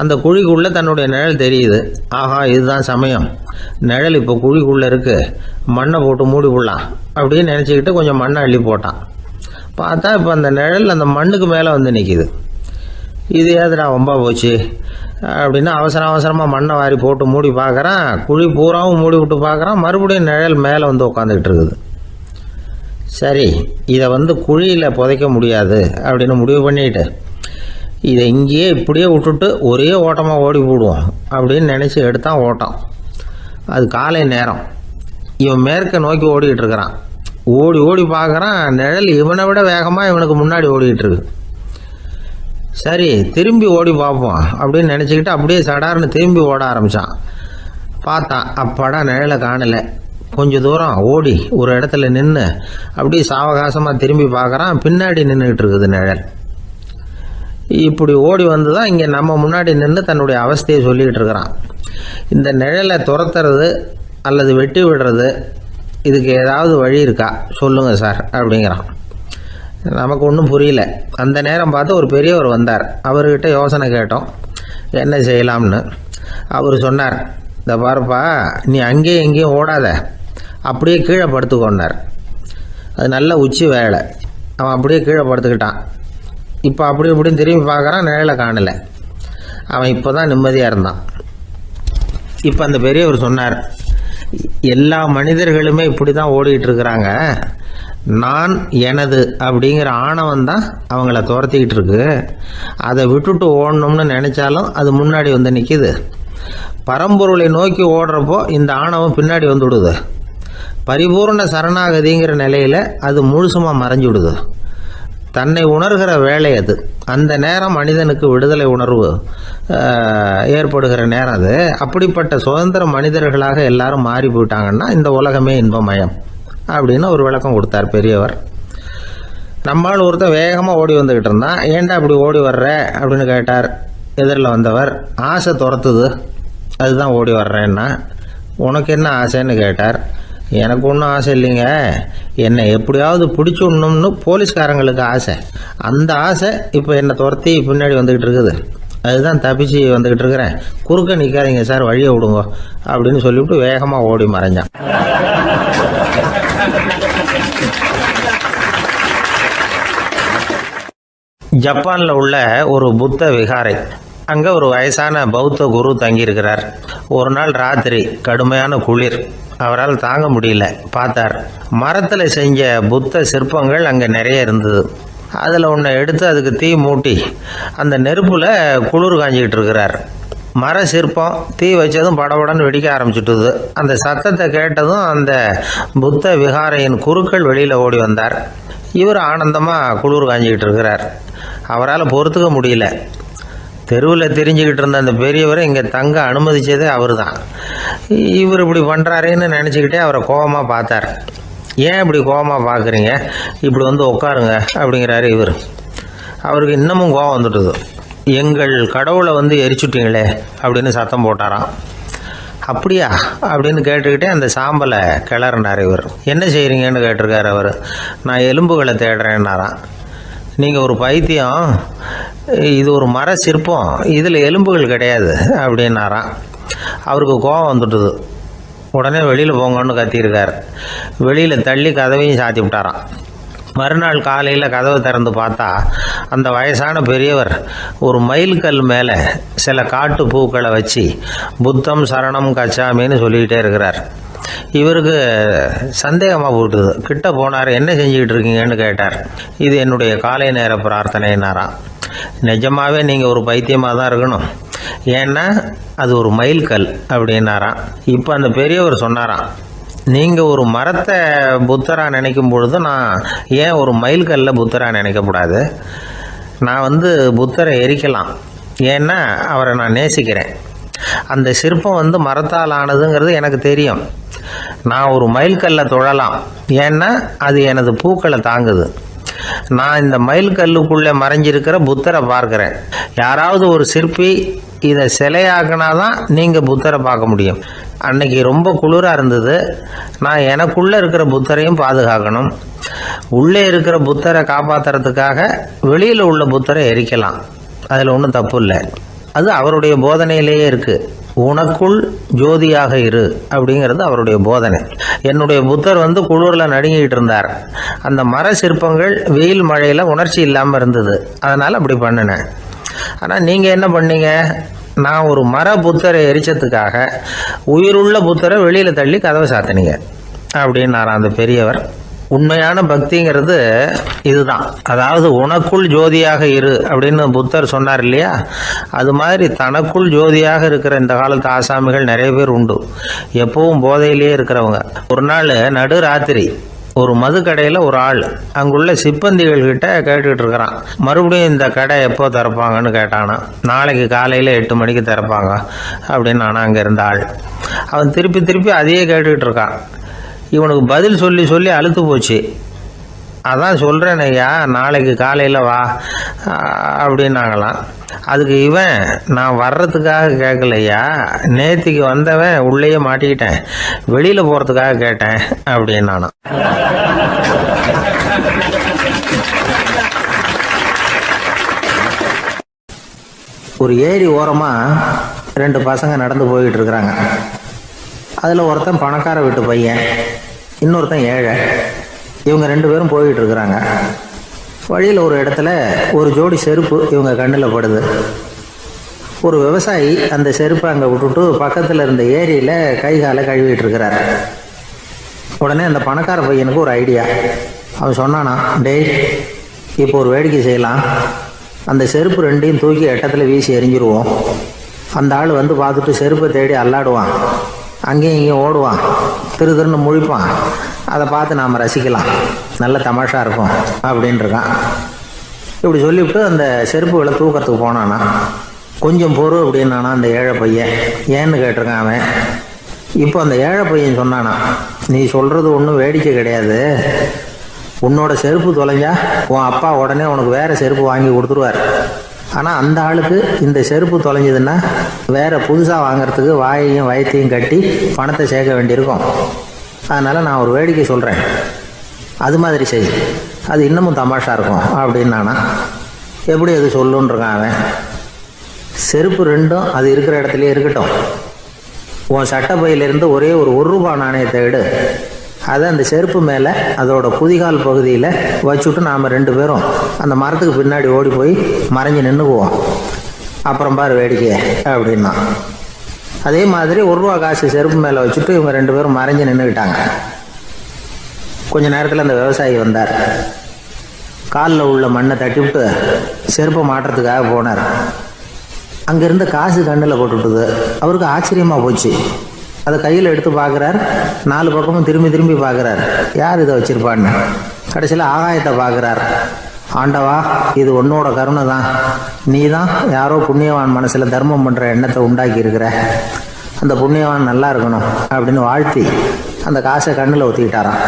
அந்த குழிக்குள்ளே தன்னுடைய நிழல் தெரியுது. ஆஹா, இதுதான் சமயம், நிழல் இப்போ குழிக்குள்ளே இருக்குது, மண்ணை போட்டு மூடி விடலாம் அப்படின்னு நினச்சிக்கிட்டு கொஞ்சம் மண்ணை அள்ளி போட்டான். பார்த்தா இப்போ அந்த நிழல் அந்த மண்ணுக்கு மேலே வந்து நிற்கிது. இது ஏதுடா வம்பா போச்சு அப்படின்னு அவசரமாக மண்ணை வாரி போட்டு மூடி பார்க்குறான். குழி பூராவும் மூடி விட்டு பார்க்குறான். மறுபடியும் நிழல் மேலே வந்து உட்காந்துக்கிட்டு இருக்குது. சரி, இதை குழியில் புதைக்க முடியாது அப்படின்னு முடிவு பண்ணிட்டு இதை இங்கேயே இப்படியே விட்டுட்டு ஒரே ஓட்டமாக ஓடி போடுவோம் அப்படின்னு நினச்சி எடுத்தான் ஓட்டம். அது காலை நேரம். இவன் மேற்க நோக்கி ஓடிக்கிட்டு இருக்கிறான். ஓடி ஓடி பார்க்குறான், நிழல் இவனை விட வேகமாக இவனுக்கு முன்னாடி ஓடிக்கிட்டு இருக்கு. சரி, திரும்பி ஓடி பார்ப்போம் அப்படின்னு நினச்சிக்கிட்டு அப்படியே சடார்னு திரும்பி ஓட ஆரம்பித்தான். பார்த்தான், அப்பாடா நிழலை காணலை. கொஞ்சம் தூரம் ஓடி ஒரு இடத்துல நின்று அப்படியே சாவகாசமாக திரும்பி பார்க்குறான். பின்னாடி நின்றுக்கிட்டு இருக்குது நிழல். இப்படி ஓடி வந்து தான் இங்கே நம்ம முன்னாடி நின்று தன்னுடைய அவஸ்தையை சொல்லிக்கிட்டு இருக்கிறான். இந்த நிழலை துரத்துறது அல்லது வெட்டி விடுறது, இதுக்கு ஏதாவது வழி இருக்கா சொல்லுங்கள் சார் அப்படிங்கிறான். நமக்கு ஒன்றும் புரியல. அந்த நேரம் பார்த்து ஒரு பெரியவர் வந்தார். அவர்கிட்ட யோசனை கேட்டோம், என்ன செய்யலாம்னு. அவர் சொன்னார், இந்த பாருப்பா, நீ அங்கேயும் எங்கேயும் ஓடாத, அப்படியே கீழே படுத்துக்கொண்டார். அது நல்ல உச்சி வேலை. அவன் அப்படியே கீழே படுத்துக்கிட்டான். இப்போ அப்படி இப்படின்னு திரும்பி பார்க்குறான், நிழலை காணலை. அவன் இப்போ தான் நிம்மதியாக இருந்தான். இப்போ அந்த பெரியவர் சொன்னார், எல்லா மனிதர்களுமே இப்படி தான் ஓடிக்கிட்டு இருக்கிறாங்க. நான் எனது அப்படிங்கிற ஆணவம் தான் அவங்கள துரத்திக்கிட்டு இருக்கு. அதை விட்டுட்டு ஓடணும்னு நினச்சாலும் அது முன்னாடி வந்து நிற்கிது. பரம்பொருளை நோக்கி ஓடுறப்போ இந்த ஆணவம் பின்னாடி வந்து விடுது. பரிபூர்ண சரணாகதிங்கிற நிலையில் அது முழுசுமாக மறைஞ்சு விடுது. தன்னை உணர்கிற வேலை அது. அந்த நேரம் மனிதனுக்கு விடுதலை உணர்வு ஏற்படுகிற நேரம் அது. அப்படிப்பட்ட சுதந்திர மனிதர்களாக எல்லாரும் மாறி போயிட்டாங்கன்னா இந்த உலகமே இன்பமயம் அப்படின்னு ஒரு விளக்கம் கொடுத்தார் பெரியவர். நம்மால் ஒருத்தர் வேகமாக ஓடி வந்துக்கிட்டு இருந்தான். ஏன்டா அப்படி ஓடி வர்ற அப்படின்னு கேட்டார் எதிரில் வந்தவர். ஆசை துரத்துது, அதுதான் ஓடி வர்றேன்னா. உனக்கு என்ன ஆசைன்னு கேட்டார். எனக்கு ஒன்றும் ஆசை இல்லைங்க, என்னை எப்படியாவது பிடிச்சுடணும்னு போலீஸ்காரங்களுக்கு ஆசை. அந்த ஆசை இப்போ என்னை துரத்தி பின்னாடி வந்துக்கிட்டு இருக்குது. அதுதான் தப்பிச்சு வந்துக்கிட்டு இருக்கிறேன், குறுக்க நிற்காதீங்க சார், வழியை விடுங்க அப்படின்னு சொல்லிவிட்டு வேகமாக ஓடி மறைஞ்சான். ஜப்பானில் உள்ள ஒரு புத்த விகாரை, அங்கே ஒரு வயசான பௌத்த குரு தங்கியிருக்கிறார். ஒரு நாள் ராத்திரி கடுமையான குளிர், அவரால் தாங்க முடியல. பார்த்தார், மரத்தில் செஞ்ச புத்த சிற்பங்கள் அங்கே நிறைய இருந்தது. அதில் ஒன்றை எடுத்து அதுக்கு தீ மூட்டி அந்த நெருப்பில் குளிர் காஞ்சிக்கிட்டு இருக்கிறார். மர சிற்பம் தீ வச்சதும் படபடன்னு வெடிக்க ஆரம்பிச்சுட்டுது. அந்த சத்தத்தை கேட்டதும் அந்த புத்த விகாரையின் குருக்கள் வெளியில் ஓடி வந்தார். இவர் ஆனந்தமாக குளிர் காஞ்சிக்கிட்டு இருக்கிறார். அவரால் பொறுத்துக்க முடியல. தெருவில் தெரிஞ்சுக்கிட்டு இருந்த அந்த பெரியவரை இங்கே தங்க அனுமதித்ததே அவர் தான். இவர் இப்படி பண்ணுறாருன்னு நினச்சிக்கிட்டே அவரை கோபமாக பார்த்தார். ஏன் இப்படி கோபமாக பார்க்குறீங்க, இப்படி வந்து உட்காருங்க அப்படிங்கிறாரு இவர். அவருக்கு இன்னமும் கோபம் வந்துட்டுது. எங்கள் கடவுளை வந்து எரிச்சுட்டீங்களே அப்படின்னு சத்தம் போட்டாராம். அப்படியா அப்படின்னு கேட்டுக்கிட்டே அந்த சாம்பலை கிளறினார் இவர். என்ன செய்கிறீங்கன்னு கேட்டிருக்காரு அவர். நான் எலும்புகளை தேடுறேன்னாராம். நீங்கள் ஒரு பைத்தியம், இது ஒரு மர சிற்பம், இதில் எலும்புகள் கிடையாது அப்படின்னாராம். அவருக்கு கோபம் வந்துட்டுது. உடனே வெளியில் போங்கன்னு கத்தியிருக்கார். வெளியில் தள்ளி கதவையும் சாத்தி விட்டாராம். மறுநாள் காலையில் கதவை திறந்து பார்த்தா அந்த வயசான பெரியவர் ஒரு மயில்கல் மேலே சில காட்டு பூக்களை வச்சு புத்தம் சரணம் கச்சாமின்னு சொல்லிக்கிட்டே இருக்கிறார். இவருக்கு சந்தேகமாக போட்டுது. கிட்ட போனார். என்ன செஞ்சுக்கிட்டு இருக்கீங்கன்னு கேட்டார். இது என்னுடைய காலை நேர பிரார்த்தனைனாராம். நிஜமாகவே நீங்கள் ஒரு பைத்தியமாக தான் இருக்கணும், ஏன்னா அது ஒரு மயில்கல் அப்படின்னாராம். இப்போ அந்த பெரியவர் சொன்னாராம், நீங்கள் ஒரு மரத்தை புத்தராக நினைக்கும் பொழுது நான் ஏன் ஒரு மயில்கல்ல புத்தராக நினைக்கக்கூடாது? நான் வந்து புத்தரை எரிக்கலாம், ஏன்னா அவரை நான் நேசிக்கிறேன். அந்த சிற்பம் வந்து மரத்தால் ஆனதுங்கிறது எனக்கு தெரியும். நான் ஒரு மயில்கல்லை தொழலாம், ஏன்னா அது எனது பூக்களை தாங்குது. நான் இந்த மயில்கல்லுக்குள்ளே மறைஞ்சிருக்கிற புத்தரை பார்க்குறேன். யாராவது ஒரு சிற்பி இதை சிலையாக்கினாதான் நீங்கள் புத்தரை பார்க்க முடியும். அன்னைக்கு ரொம்ப குளிராக இருந்தது. நான் எனக்குள்ளே இருக்கிற புத்தரையும் பாதுகாக்கணும். உள்ளே இருக்கிற புத்தரை காப்பாற்றுறதுக்காக வெளியில் உள்ள புத்தரை எரிக்கலாம், அதில் ஒன்றும் தப்பு இல்லை. அது அவருடைய போதனையிலேயே இருக்குது. உனக்குள் ஜோதியாக இரு அப்படிங்கிறது அவருடைய போதனை. என்னுடைய புத்தர் வந்து குளிரில் நடுங்கிட்டு இருந்தார். அந்த மர சிற்பங்கள் வெயில் மழையில் உணர்ச்சி இல்லாமல் இருந்தது, அதனால் அப்படி பண்ணினேன். ஆனால் நீங்கள் என்ன பண்ணீங்க? நான் ஒரு மர புத்தரை எரிச்சதுக்காக உயிருள்ள புத்தரை வெளியில் தள்ளி கதவை சாத்தினீங்க அப்படின்னாராம் அந்த பெரியவர். உண்மையான பக்திங்கிறது இதுதான். அதாவது உனக்குள் ஜோதியாக இரு அப்படின்னு புத்தர் சொன்னார் இல்லையா, அது மாதிரி தனக்குள் ஜோதியாக இருக்கிற இந்த காலத்து ஆசாமிகள் நிறைய பேர் உண்டு. எப்பவும் போதையிலேயே இருக்கிறவங்க. ஒரு நாள் நடு ராத்திரி ஒரு மது கடையில் ஒரு ஆள் அங்குள்ள சிப்பந்திகள் கிட்ட கேட்டுக்கிட்டு இருக்கிறான். மறுபடியும் இந்த கடை எப்போ திறப்பாங்கன்னு கேட்டானா. நாளைக்கு காலையில் 8 மணிக்கு திறப்பாங்க அப்படின்னு நானும் அங்கே இருந்த ஆள். அவன் திருப்பி திருப்பி அதையே கேட்டுக்கிட்டு இருக்கான். இவனுக்கு பதில் சொல்லி சொல்லி அழுத்து போச்சு. அதான் சொல்கிறேன் ஐயா, நாளைக்கு காலையில் வா அப்படின்னாங்களாம். அதுக்கு இவன், நான் வர்றதுக்காக கேட்கலையா, நேற்றுக்கு வந்தவன் உள்ளேயே மாட்டிக்கிட்டேன், வெளியில் போகிறதுக்காக கேட்டேன் அப்படின்னானான். ஒரு ஏரி ஓரமாக 2 பசங்க நடந்து போய்கிட்டு இருக்கிறாங்க. அதில் ஒருத்தன் பணக்கார வீட்டு பையன், இன்னொருத்தன் ஏழை. இவங்க 2 பேரும் போய்கிட்டு இருக்கிறாங்க. வழியில் ஒரு இடத்துல ஒரு ஜோடி செருப்பு இவங்க கண்ணில் படுது. ஒரு விவசாயி அந்த செருப்பை அங்கே விட்டுட்டு பக்கத்தில் இருந்த ஏரியில் கை காலை கழுவிட்டு இருக்கிறார். உடனே அந்த பணக்கார பையனுக்கு ஒரு ஐடியா. அவன் சொன்னானா, டேய் இப்போ ஒரு வேடிக்கை செய்யலாம், அந்த செருப்பு 2ஐயும் தூக்கி எட்டத்தில் வீசி எறிஞ்சிருவோம். அந்த ஆள் வந்து பார்த்துட்டு செருப்பை தேடி அல்லாடுவான், அங்கேயும் இங்கேயும் ஓடுவான், திருன்னு முழிப்பான். அதை பார்த்து நாம் ரசிக்கலாம், நல்ல தமாஷா இருக்கும் அப்படின்ட்டுருக்கான். இப்படி சொல்லிவிட்டு அந்த செருப்புகளை தூக்கிறதுக்கு போனானா. கொஞ்சம் பொறு அப்படின்னானா அந்த ஏழை பையன். ஏன்னு கேட்டிருக்கான் அவன். இப்போ அந்த ஏழை பையன் சொன்னானா, நீ சொல்கிறது ஒன்றும் வேடிக்கை கிடையாது, உன்னோட செருப்பு தொலைஞ்சா உன் அப்பா உடனே உனக்கு வேறு செருப்பு வாங்கி கொடுத்துருவார். ஆனால் அந்த ஆளுக்கு இந்த செருப்பு தொலைஞ்சதுன்னா வேறு புதுசாக வாங்கிறதுக்கு வாயையும் வயத்தையும் கட்டி பணத்தை சேர்க்க வேண்டியிருக்கும். அதனால் நான் ஒரு வேடிக்கை சொல்கிறேன், அது மாதிரி செய், அது இன்னமும் தமாஷா இருக்கும் அப்படின்னு நானா. எப்படி அது சொல்லுன்றிருக்கான் அவன். செருப்பு ரெண்டும் அது இருக்கிற இடத்துலயே இருக்கட்டும். உன் சட்டை பையிலிருந்து ஒரே ஒரு ரூபா நாணயத்தை எடு, அதை அந்த செருப்பு மேலே அதோட குதிகால் பகுதியில் வச்சுட்டு நாம் 2 பேரும் அந்த மரத்துக்கு பின்னாடி ஓடி போய் மறைஞ்சு நின்றுக்குவோம். அப்புறம் பாரு வேடிக்கை அப்படின்னா. அதே மாதிரி 1 ரூபா காசு செருப்பு மேலே வச்சுட்டு இவங்க 2 பேரும் மறைஞ்சு நின்றுக்கிட்டாங்க. கொஞ்ச நேரத்தில் அந்த விவசாயி வந்தார். காலில் உள்ள மண்ணை தட்டி விட்டு செருப்பை மாட்டுறதுக்காக போனார். அங்கேருந்து காசு கண்ணில் போட்டுவிட்டது. அவருக்கு ஆச்சரியமாக போச்சு. அதை கையில் எடுத்து பார்க்குறார். 4 பக்கமும் திரும்பி திரும்பி பார்க்குறார், யார் இதை வச்சுருப்பான்னு. கடைசியில் ஆகாயத்தை பார்க்குறார். ஆண்டவா, இது உன்னோட கருணை தான். நீ தான் யாரோ புண்ணியவான் மனசில் தர்மம் பண்ணுற எண்ணத்தை உண்டாக்கி இருக்கிற. அந்த புண்ணியவான் நல்லா இருக்கணும் அப்படின்னு வாழ்த்தி அந்த காசை கண்ணில் ஒத்திக்கிட்டாரான்.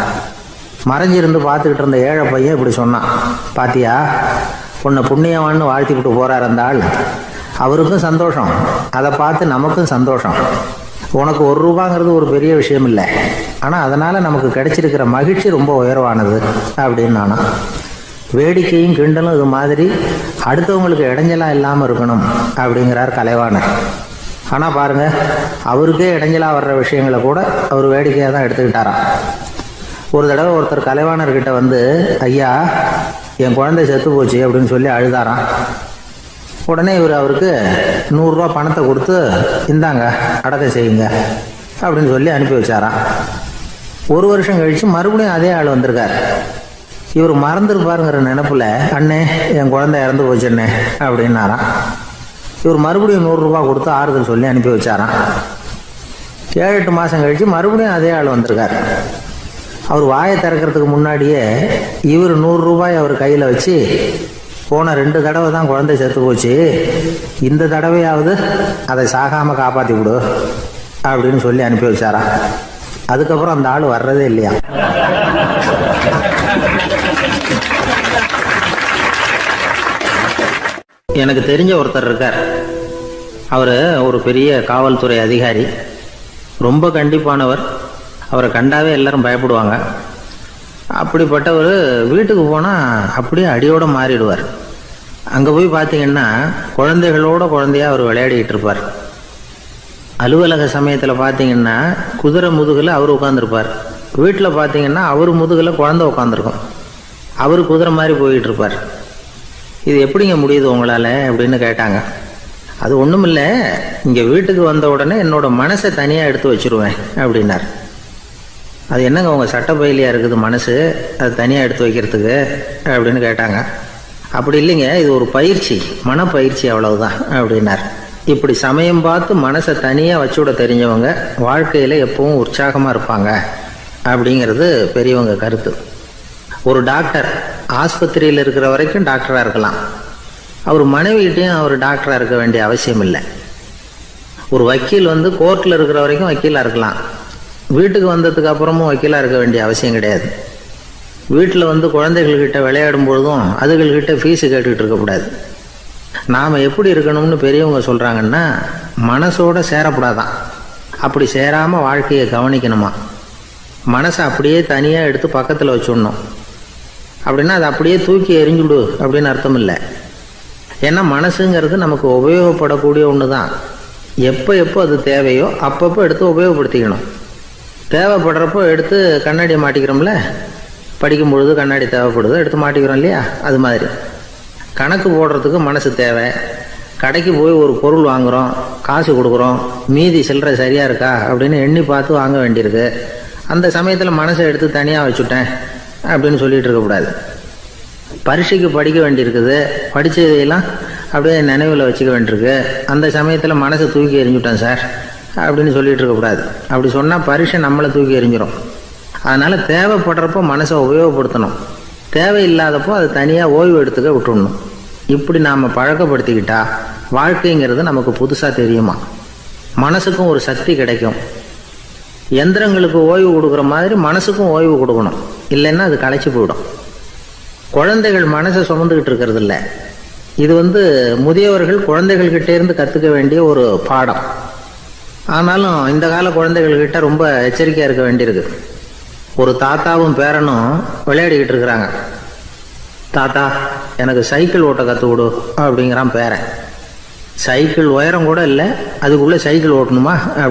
மறைஞ்சிருந்து பார்த்துக்கிட்டு இருந்த ஏழை பையன் இப்படி சொன்னான், பாத்தியா, உன்னை புண்ணியவான்னு வாழ்த்திக்கிட்டு போகிறார் அந்த ஆள். அவருக்கும் சந்தோஷம், அதை பார்த்து நமக்கும் சந்தோஷம். உனக்கு 1 ரூபாங்கிறது ஒரு பெரிய விஷயம் இல்லை, ஆனால் அதனால் நமக்கு கிடைச்சிருக்கிற மகிழ்ச்சி ரொம்ப உயர்வானது அப்படின்னு நானா. வேடிக்கையும் கிண்டலும் இது மாதிரி அடுத்தவங்களுக்கு இடைஞ்சலாக இல்லாமல் இருக்கணும் அப்படிங்கிறார் கலைவாணர். ஆனால் பாருங்கள், அவருக்கே இடைஞ்சலாக வர்ற விஷயங்களை கூட அவர் வேடிக்கையாக தான் எடுத்துக்கிட்டாராம். ஒரு தடவை ஒருத்தர் கலைவாணர்கிட்ட வந்து, ஐயா, என் குழந்தை செத்து போச்சு அப்படின்னு சொல்லி அழுதாராம். உடனே அவருக்கு 100 ரூபா பணத்தை கொடுத்து, இந்தாங்க அடக்கம் செய்யுங்க அப்படின்னு சொல்லி அனுப்பி வச்சாராம். 1 வருஷம் கழித்து மறுபடியும் அதே ஆள் வந்திருக்கார். இவர் மறந்துருப்பாருங்கிற நினைப்புல, அண்ணே என் குழந்தை இறந்து போச்சுண்ணே அப்படின்னாராம். இவர் மறுபடியும் 100 ரூபா கொடுத்து ஆறுதல் சொல்லி அனுப்பி வச்சாராம். 7-8 மாதம் கழித்து மறுபடியும் அதே ஆள் வந்திருக்கார். அவர் வாயை திறக்கிறதுக்கு முன்னாடியே இவர் 100 ரூபாய் அவர் கையில் வச்சு, போன 2 தடவை தான் குழந்தை செத்து போச்சு, இந்த தடவையாவது அதை சாகாமல் காப்பாற்றி விடு அப்படின்னு சொல்லி அனுப்பி வச்சாரா. அதுக்கப்புறம் அந்த ஆள் வர்றதே இல்லையா. எனக்கு தெரிஞ்ச ஒருத்தர் இருக்கார். அவர் ஒரு பெரிய காவல்துறை அதிகாரி, ரொம்ப கண்டிப்பானவர். அவரை கண்டாவே எல்லாரும் பயப்படுவாங்க. அப்படிப்பட்டவர் வீட்டுக்கு போனால் அப்படியே அடியோடு மாறிடுவார். அங்கே போய் பார்த்தீங்கன்னா குழந்தையாக அவர் விளையாடிக்கிட்டு இருப்பார். அலுவலக சமயத்தில் பார்த்தீங்கன்னா குதிரை முதுகில் அவர் உட்காந்துருப்பார். வீட்டில் பார்த்தீங்கன்னா அவர் முதுகில் குழந்தை உட்காந்துருக்கும். அவர் குதிரை மாதிரி போயிட்டு இருப்பார். இது எப்படிங்க முடியுது உங்களால் அப்படின்னு கேட்டாங்க. அது ஒன்றும் இல்லை, இங்கே வீட்டுக்கு வந்த உடனே என்னோட மனசை தனியாக எடுத்து வச்சுருவேன் அப்படின்னார். அது என்னங்க உங்கள் சட்ட பையிலையாக இருக்குது மனசு, அது தனியாக எடுத்து வைக்கிறதுக்கு அப்படின்னு கேட்டாங்க. அப்படி இல்லைங்க, இது ஒரு பயிற்சி, மனப்பயிற்சி, அவ்வளவுதான் அப்படின்னார். இப்படி சமயம் பார்த்து மனசை தனியாக வச்சுவிட தெரிஞ்சவங்க வாழ்க்கையில் எப்பவும் உற்சாகமாக இருப்பாங்க அப்படிங்கிறது பெரியவங்க கருத்து. ஒரு டாக்டர் ஆஸ்பத்திரியில் இருக்கிற வரைக்கும் டாக்டராக இருக்கலாம். அவர் மனைவிகிட்டையும் அவர் டாக்டராக இருக்க வேண்டிய அவசியம் இல்லை. ஒரு வக்கீல் கோர்ட்டில் இருக்கிற வரைக்கும் வக்கீலாக இருக்கலாம். வீட்டுக்கு வந்ததுக்கு அப்புறமும் வக்கீலாக இருக்க வேண்டிய அவசியம் கிடையாது. வீட்டில் குழந்தைகள்கிட்ட விளையாடும் பொழுதும் அதுகள்கிட்ட ஃபீஸு கேட்டுக்கிட்டு இருக்கக்கூடாது. நாம் எப்படி இருக்கணும்னு பெரியவங்க சொல்கிறாங்கன்னா, மனசோட சேரக்கூடாதான். அப்படி சேராமல் வாழ்க்கையை கவனிக்கணுமா. மனசை அப்படியே தனியாக எடுத்து பக்கத்தில் வச்சுடணும். அப்படின்னா அதை அப்படியே தூக்கி எறிஞ்சுடு அப்படின்னு அர்த்தம் இல்லை. ஏன்னா மனசுங்கிறது நமக்கு உபயோகப்படக்கூடிய ஒன்று தான். எப்போ அது தேவையோ அப்பப்போ எடுத்து உபயோகப்படுத்திக்கணும். தேவைப்படுறப்போ எடுத்து கண்ணாடியை மாட்டிக்கிறோம்ல, படிக்கும் பொழுது கண்ணாடி தேவைப்படுது, எடுத்து மாட்டிக்கிறோம் இல்லையா. அது மாதிரி கணக்கு போடுறதுக்கு மனசு தேவை. கடைக்கு போய் ஒரு பொருள் வாங்குகிறோம், காசு கொடுக்குறோம், மீதி சில்லறை சரியாக இருக்கா அப்படின்னு எண்ணி பார்த்து வாங்க வேண்டியிருக்கு. அந்த சமயத்தில் மனசை எடுத்து தனியாக வச்சுட்டேன் அப்படின்னு சொல்லிகிட்டு இருக்கக்கூடாது. பரீட்சைக்கு படிக்க வேண்டியிருக்குது, படித்ததையெல்லாம் அப்படியே நினைவில் வச்சுக்க வேண்டியிருக்கு. அந்த சமயத்தில் மனசை தூக்கி எறிஞ்சுட்டேன் சார் அப்படின்னு சொல்லிகிட்டு இருக்கக்கூடாது. அப்படி சொன்னால் பரீட்சை நம்மளை தூக்கி எறிஞ்சிடும். அதனால் தேவைப்படுறப்போ மனசை உபயோகப்படுத்தணும், தேவையில்லாதப்போ அதை தனியாக ஓய்வு எடுத்துக்க விட்டுடணும். இப்படி நாம் பழக்கப்படுத்திக்கிட்டா வாழ்க்கைங்கிறது நமக்கு புதுசாக தெரியுமா. மனசுக்கும் ஒரு சக்தி கிடைக்கும். எந்திரங்களுக்கு ஓய்வு கொடுக்குற மாதிரி மனசுக்கும் ஓய்வு கொடுக்கணும், இல்லைன்னா அது களைச்சி போயிடும். குழந்தைகள் மனசை சுமந்துக்கிட்டு இருக்கிறது இல்லை. இது முதியவர்கள் குழந்தைகள்கிட்டேருந்து கற்றுக்க வேண்டிய ஒரு பாடம். ஆனாலும் இந்த கால குழந்தைகள்கிட்ட ரொம்ப எச்சரிக்கையாக இருக்க வேண்டியிருக்கு. ஒரு தாத்தாவும் பேரனும் விளையாடிக்கிட்டு இருக்கிறாங்க. தாத்தா எனக்கு சைக்கிள் ஓட்ட கற்றுக் கொடு அப்படிங்கிறான் பேரன். சைக்கிள் உயரம் கூட இல்லை, அதுக்குள்ளே சைக்கிள் ஓட்டணுமா அப்படி